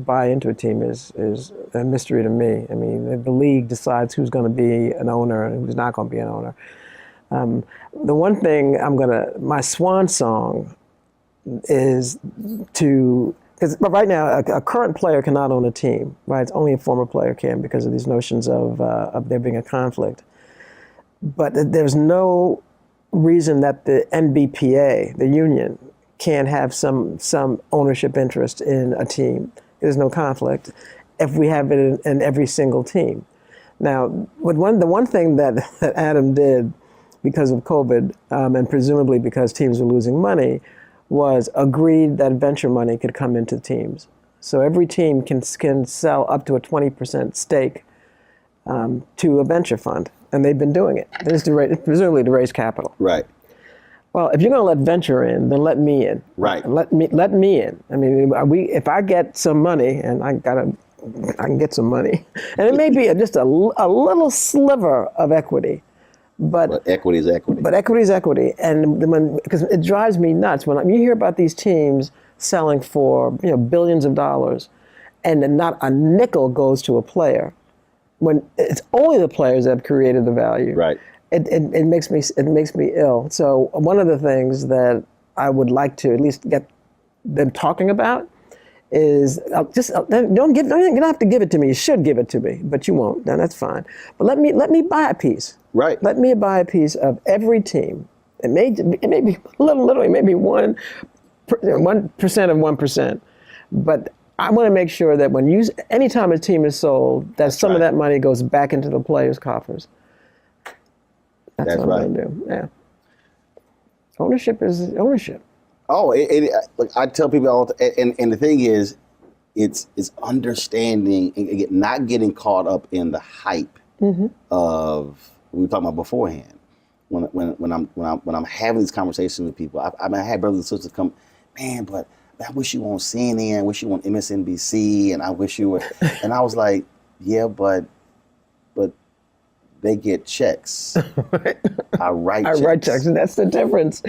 a mystery to me. I mean, the league decides who's going to be an owner and who's not going to be an owner. The one thing my swan song is because right now a current player cannot own a team, right? It's only a former player can because of these notions of there being a conflict. But there's no reason that the NBPA, the union, can't have some ownership interest in a team. There's no conflict if we have it in every single team. Now, the one thing that Adam did because of COVID, and presumably because teams were losing money, was agreed that venture money could come into teams. So every team can sell up to a 20% stake to a venture fund, and they've been doing it. This is presumably to raise capital. Right. Well, if you're going to let venture in, then let me in. Right. Let me in. I mean, if I get some money, and I can get some money, and it may be just a little sliver of equity. But equity is equity. But equity is equity, and because it drives me nuts when you hear about these teams selling for billions of dollars, and then not a nickel goes to a player, when it's only the players that have created the value. Right. It makes me ill. So one of the things that I would like to at least get them talking about is you don't have to give it to me. You should give it to me, but you won't. Then that's fine. But let me buy a piece. Right. Let me buy a piece of every team. It may be literally maybe 1% of 1%, but I want to make sure that anytime a team is sold, that some of that money goes back into the players' coffers. That's what I'm going to do. Yeah. Ownership is ownership. Oh, look, I tell people all the time, and the thing is, it's understanding and not getting caught up in the hype of we were talking about beforehand. When I'm having these conversations with people, I had brothers and sisters come, man, but I wish you were on CNN, I wish you were on MSNBC, and I wish you were, and I was like, yeah, but they get checks. I write checks. And that's the difference.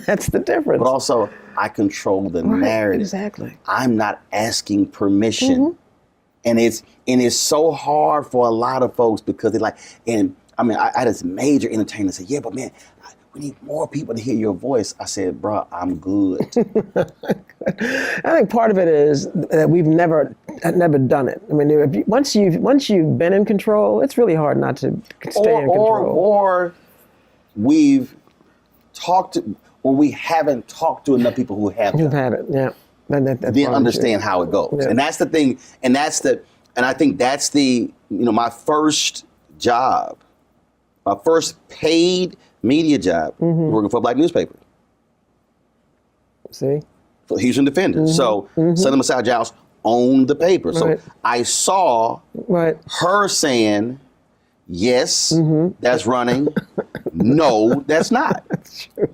That's the difference. But also, I control the narrative. Exactly. I'm not asking permission. And it's so hard for a lot of folks because they're like, and I mean, I had this major entertainer say, yeah, but man, we need more people to hear your voice. I said, bro, I'm good. I think part of it is that we've never done it. I mean, once you've been in control, it's really hard not to stay in control. Or we've talked to, or we haven't talked to enough people who have Who've had it, yeah. Then understand how it goes. Yeah. And that's the thing, and I think that's the, my first job, my first paid media job, working for a black newspaper. See? For Houston Defender. So Southern Messiah Giles owned the paper. So I saw her saying, yes, that's running. No, that's not. That's true.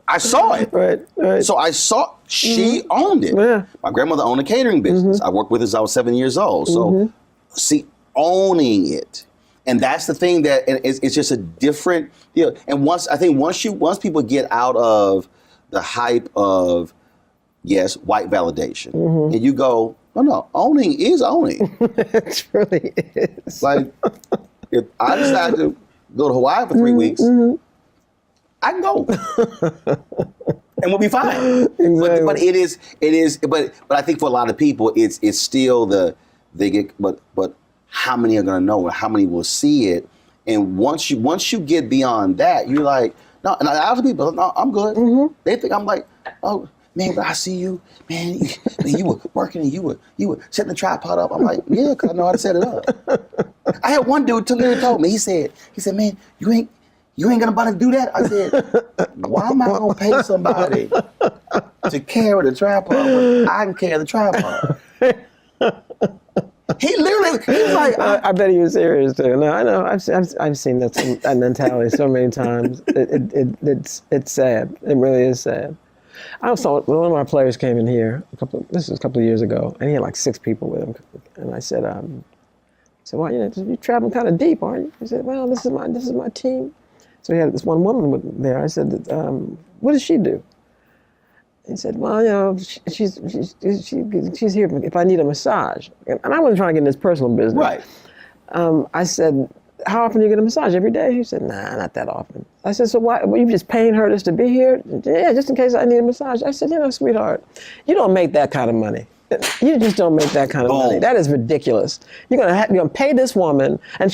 I saw it. Right. So I saw she owned it. Yeah. My grandmother owned a catering business. I worked with her since I was 7 years old. So see, owning it. And that's the thing that it's just a different deal. And once people get out of the hype of, yes, white validation, and you go, no, owning is owning. It really is. Like, if I decide to go to Hawaii for 3 weeks, I can go, and we'll be fine. Exactly. But it is. But I think for a lot of people, it's still but how many are going to know, and how many will see it? And once you get beyond that, you're like, no. And other people, no, I'm good. They think I'm like, oh man, but I see you, man. You were working and you were setting the tripod up. I'm like, yeah, because I know how to set it up. I had one dude told me. He said, man, you ain't gonna bother to do that? I said, why am I gonna pay somebody to carry the tripod when I can carry the tripod? He was like, I bet he was serious too. No, I know. I've seen that mentality so many times. It's sad. It really is sad. I saw one of my players came in here this was a couple of years ago, and he had like 6 people with him. And I said, well, you're traveling kind of deep, aren't you? He said, well, this is my team. So he had this one woman there. I said, what does she do? He said, well, she's here if I need a massage. And I wasn't trying to get in his personal business. Right. I said, how often do you get a massage? Every day? He said, nah, not that often. I said, so why? Were you just paying her just to be here? Yeah, just in case I need a massage. I said, sweetheart, you don't make that kind of money. You just don't make that kind of money. That is ridiculous. You're gonna pay this woman, and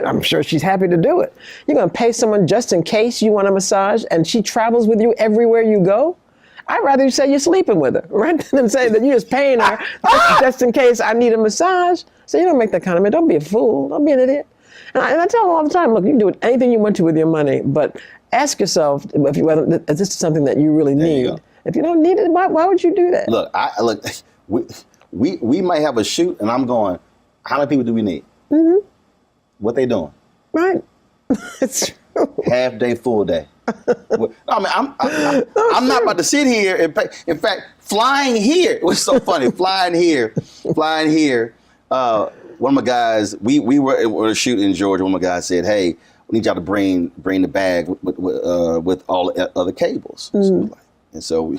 I'm sure she's happy to do it. You're gonna pay someone just in case you want a massage, and she travels with you everywhere you go? I'd rather you say you're sleeping with her, right? Than say that you're just paying her just in case I need a massage. So you don't make that kind of money. Don't be a fool. Don't be an idiot. And I tell them all the time, look, you can do anything you want to with your money, but ask yourself if this is something that you really need. If you don't need it, why would you do that? Look, we might have a shoot, and I'm going, how many people do we need? What they doing? Right. It's true. Half day, full day. I'm not about to sit here and pay. In fact, flying here, it was so funny. flying here. One of my guys, we were a shoot in Georgia. One of my guys said, hey, need y'all to bring the bag with all the other cables. And so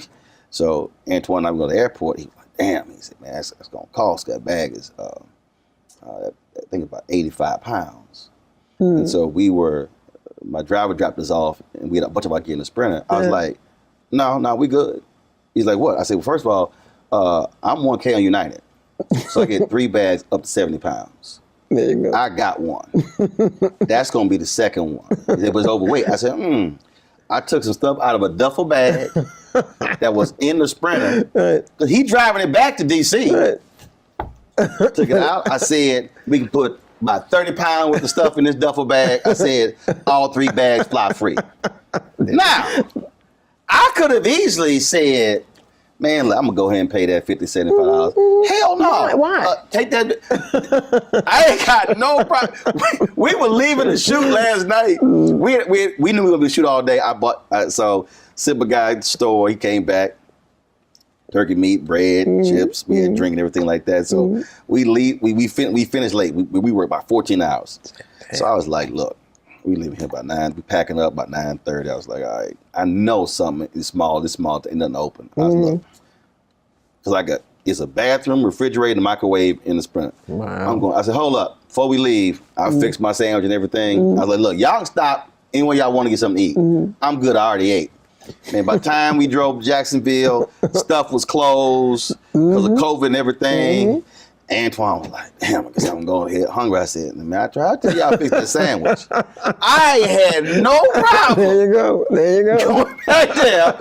Antoine and I go to the airport. He was like, damn. He said, man, that's gonna cost. That bag is I think about 85 pounds. And so my driver dropped us off, and we had a bunch of our gear in the Sprinter. I was like, no, we good. He's like, what? I said, well, first of all, I'm 1K on United. So I get 3 bags up to 70 pounds. There you go. I got one. That's going to be the second one. It was overweight. I said, I took some stuff out of a duffel bag that was in the Sprinter. Because he driving it back to D.C. Took it out. I said, we can put about 30 pounds worth of stuff in this duffel bag. I said, all 3 bags fly free. Now, I could have easily said, man, look, I'm going to go ahead and pay that $50, $75. Hell no. Why? Take that. I ain't got no problem. We were leaving the shoot last night. We knew we were going to shoot all day. I bought, so Simba guy at the store, he came back. Turkey meat, bread, chips. We had drink and everything like that. So we leave. We finished late. We worked about 14 hours. So I was like, look, we leaving here by 9. We packing up by 9:30. I was like, all right. I know something is small. This small thing doesn't open. I was like, because it's a bathroom, refrigerator, and microwave in the Sprinter. Wow. I said, hold up. Before we leave, I'll fix my sandwich and everything. I was like, look, y'all can stop anywhere y'all want to get something to eat. I'm good. I already ate. Man, by the time we drove to Jacksonville, stuff was closed because of COVID and everything. Antoine was like, damn, I guess I'm going to get hungry. I said, man, I tried to tell y'all fix the sandwich. I had no problem. There you go. Going back there,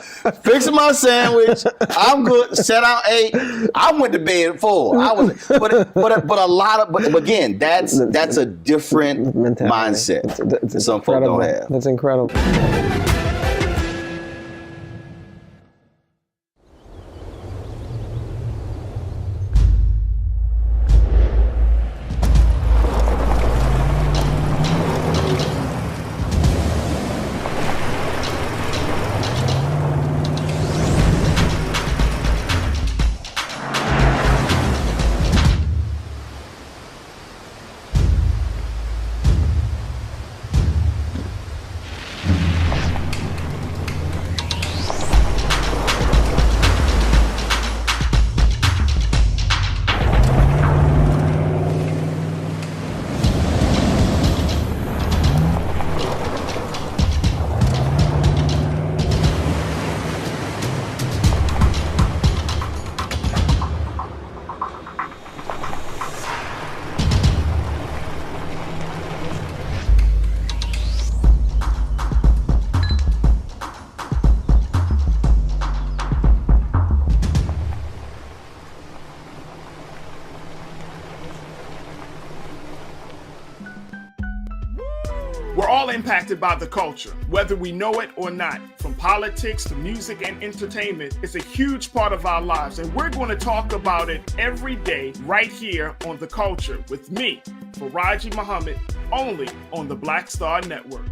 fixing my sandwich. I'm good. Sat down, ate. I went to bed full. But again, that's a different mindset. It's some folks don't have. That's incredible. We're all impacted by the culture, whether we know it or not. From politics to music and entertainment, it's a huge part of our lives, and we're going to talk about it every day right here on The Culture with me, Faraji Muhammad, only on the Black Star Network.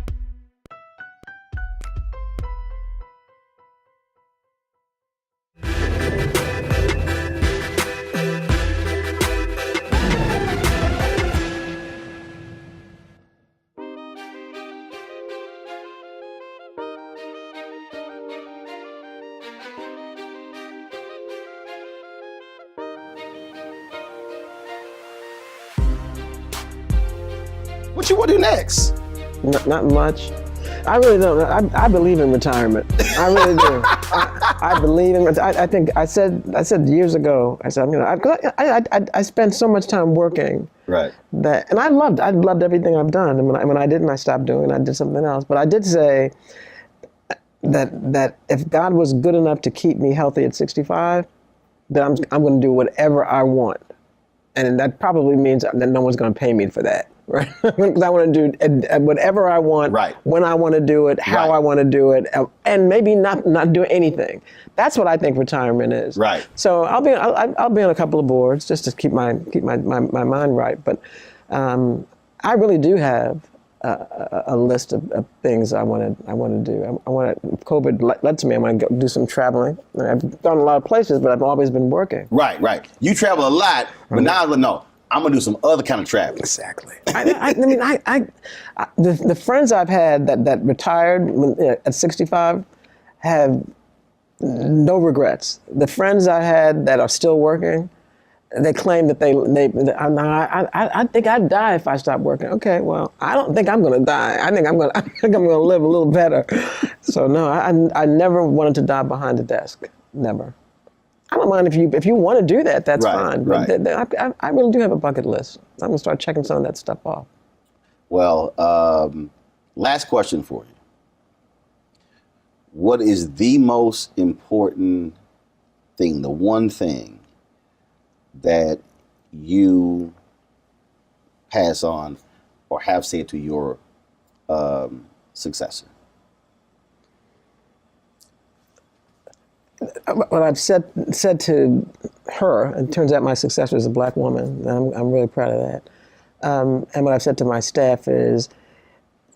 What you want to do next? Not much. I really don't. I believe in retirement. I really do. I believe in. I think I said years ago. I said, I spent so much time working. Right. And I loved everything I've done. And when I didn't, I stopped doing. I did something else. But I did say that if God was good enough to keep me healthy at 65, then I'm going to do whatever I want. And that probably means that no one's going to pay me for that. Right, because I want to do whatever I want, right, when I want to do it, how right, I want to do it, and maybe not do anything. That's what I think retirement is. Right. So I'll be on a couple of boards just to keep my mind right. But I really do have a list of things I want to do. I want to. If COVID lets me, I want to go do some traveling. I've gone a lot of places, but I've always been working. Right. You travel a lot, but now no. I'm gonna do some other kind of traveling. Exactly. The friends I've had that retired at 65 have no regrets. The friends I had that are still working, they claim that I think I'd die if I stopped working. Okay, well, I don't think I'm going to die. I think I'm going to live a little better. So no, I never wanted to die behind a desk. Never. I don't mind if you want to do that. That's fine. But I really do have a bucket list. I'm going to start checking some of that stuff off. Well, last question for you. What is the most important thing, the one thing that you pass on or have said to your successor? What I've said to her, and it turns out my successor is a black woman, and I'm really proud of that. And what I've said to my staff is,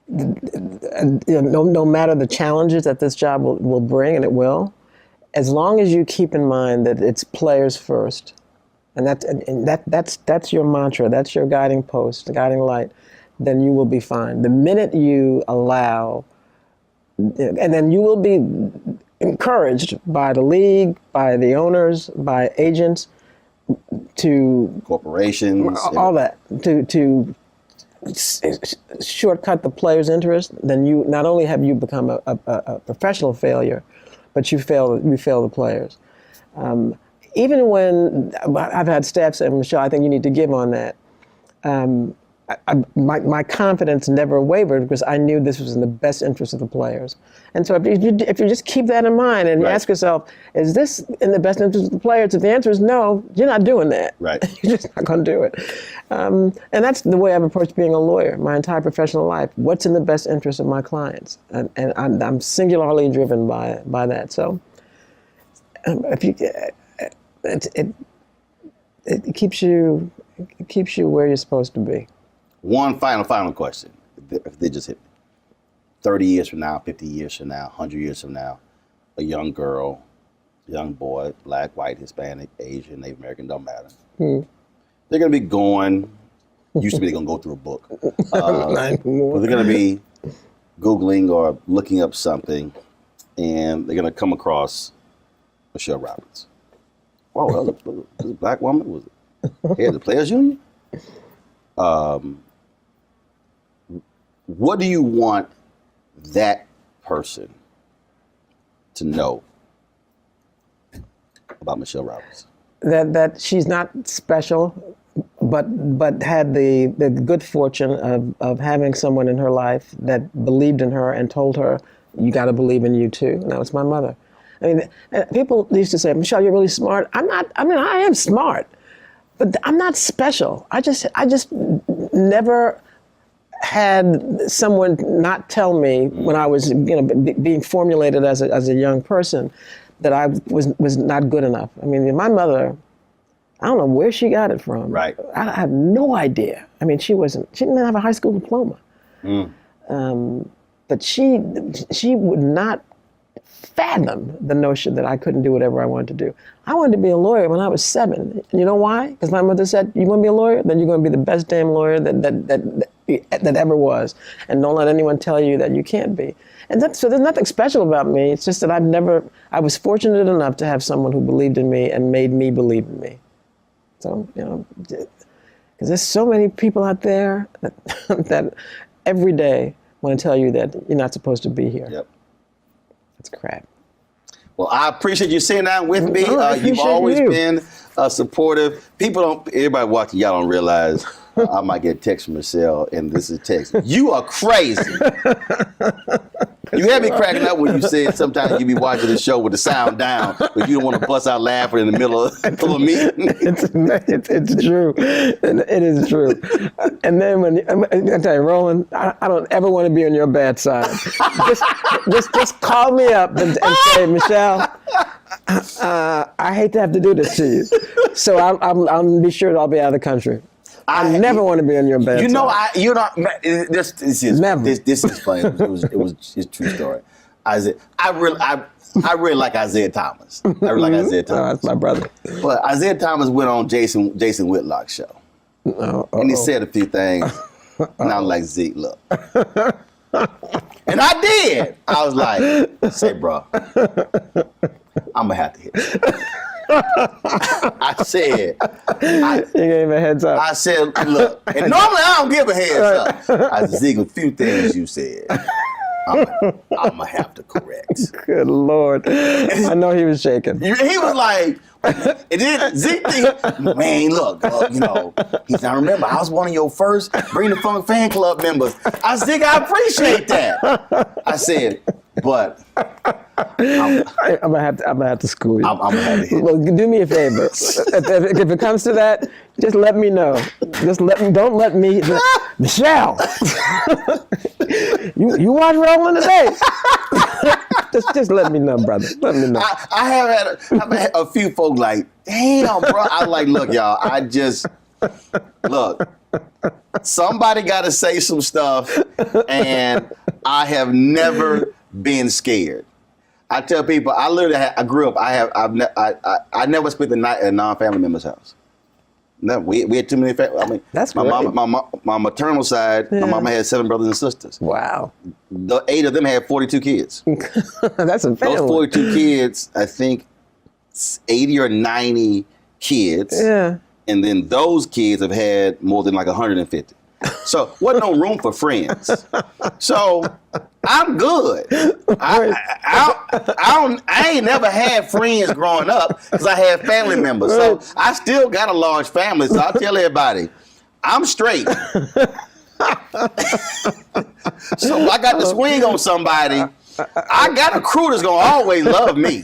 no matter the challenges that this job will bring, and it will, as long as you keep in mind that it's players first, and that's your mantra, that's your guiding post, the guiding light, then you will be fine. The minute you allow, and then you will be encouraged by the league, by the owners, by agents, to corporations, all that, to shortcut the player's interest, then you not only have you become a professional failure, but you fail the players. Even when I've had staff say, Michele, I think you need to give on that. My confidence never wavered because I knew this was in the best interest of the players. And so if you just keep that in mind and ask yourself, is this in the best interest of the players? If the answer is no, you're not doing that. Right. You're just not going to do it. And that's the way I've approached being a lawyer my entire professional life. What's in the best interest of my clients? And I'm singularly driven by that. So if you, it keeps you where you're supposed to be. One final question. If they just hit me. 30 years from now, 50 years from now, 100 years from now, a young girl, young boy, black, white, Hispanic, Asian, Native American, don't matter. They're going to be going, used to be they're going to go through a book. But they're going to be Googling or looking up something, and they're going to come across Michele Roberts. Wow, that was a black woman? Was it head of the Players Union? What do you want that person to know about Michele Roberts? That she's not special, but had the good fortune of having someone in her life that believed in her and told her, you got to believe in you too. And that was my mother. I mean, people used to say, Michele, you're really smart. I am smart, but I'm not special. I just never had someone not tell me when I was being formulated as a young person that I was not good enough. I mean, my mother, I don't know where she got it from. Right. I have no idea. I mean, she didn't have a high school diploma. But she would not fathom the notion that I couldn't do whatever I wanted to do. I wanted to be a lawyer when I was 7. You know why? Because my mother said, you want to be a lawyer? Then you're going to be the best damn lawyer that ever was. And don't let anyone tell you that you can't be. And so there's nothing special about me. It's just that I was fortunate enough to have someone who believed in me and made me believe in me. So, because there's so many people out there that every day want to tell you that you're not supposed to be here. Yep. That's crap. Well, I appreciate you sitting down with me. You've always been supportive. Everybody watching, y'all don't realize I might get a text from Michele, and this is text. You are crazy. You had me cracking up when you said sometimes you be watching the show with the sound down, but you don't want to bust out laughing in the middle of a meeting. It's true. It is true. And then I tell you, Roland, I don't ever want to be on your bad side. Just call me up and say, Michele, I hate to have to do this to you. So I'll be sure I'll be out of the country. I never want to be on your bad side. This is funny. It's a true story. I really like Isaiah Thomas. Oh, that's my brother. But Isaiah Thomas went on Jason Whitlock's show. And he said a few things. And I was like, Zeke, look. And I did. I was like, say, bro, I'm going to have to hit you. I said. You gave him a heads up. I said, look. And normally I don't give a heads up. I said, Zeke, a few things you said. I'm going to have to correct. Good Lord. I know he was shaking. He was like, and then Zeke, man, look, you know, he said, I remember I was one of your first Bring the Funk fan club members. I said, I appreciate that. I said, but I'm gonna have to school you. I'm gonna have to hit. Well, do me a favor. If it comes to that, just let me know. Don't let me. Michele, you watch Rolling today? just let me know, brother. Let me know. I have had a few folk like, damn, bro. I was like, look, y'all. Look. Somebody got to say some stuff, and I have never been scared. I tell people, I grew up. I never spent the night at a non-family member's house. No, we had too many family. I mean, that's my mama, my maternal side. Yeah. My mama had 7 brothers and sisters. Wow. The 8 of them had 42 kids. That's a family. Those 42 kids, I think, 80 or 90 kids. Yeah. And then those kids have had more than like 150. So wasn't no room for friends. So I'm good. I ain't never had friends growing up because I had family members. So I still got a large family. So I tell everybody, I'm straight. So I got to swing on somebody. I got a crew that's gonna always love me.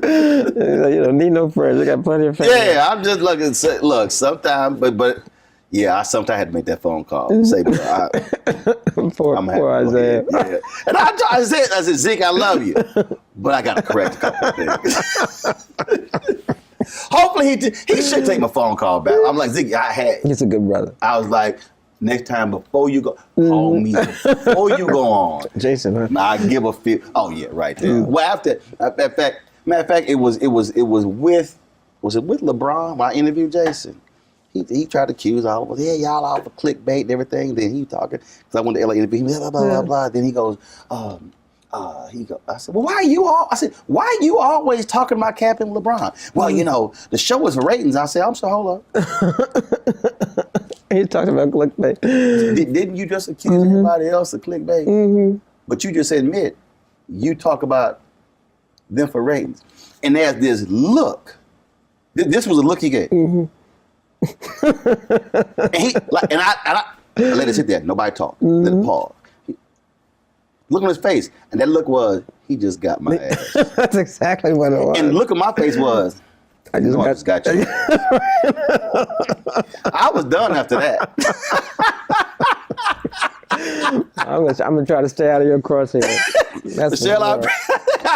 You don't need no friends. You got plenty of family. Yeah, I'm just looking. Look, sometimes, but yeah, I sometimes had to make that phone call. Say, bro, poor Isaiah. Yeah. And I said, Zeke, I love you, but I got to correct a couple of things. Hopefully he should take my phone call back. I'm like, Zeke, He's a good brother. I was like, next time before you go, call me before you go on. Jason, huh? Now I give a few. Oh yeah, right there. Well, matter of fact, it was with LeBron when I interviewed Jason. He tried to accuse all of us. Yeah, y'all all for clickbait and everything. Then he talking because I went to LA interview. He blah blah blah blah. Then he goes, I said, well, why are you always talking about Captain LeBron? Well, you know, the show is for ratings. I said, I'm sorry, hold up. He talked about clickbait. Didn't you just accuse everybody else of clickbait? Mm-hmm. But you just admit you talk about them for ratings. And there's this look. This was a look he gave. Mm-hmm. and I let it sit there. Nobody talked. Mm-hmm. Let it pause. Look on his face, and that look was, he just got my ass. That's exactly what it was. And the look on my face was, I just got you. I was done after that. I'm gonna try to stay out of your crosshair. Michele, I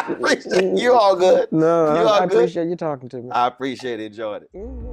appreciate you. All good. No, I appreciate you talking to me. I appreciate it. Enjoyed it. Mm-hmm.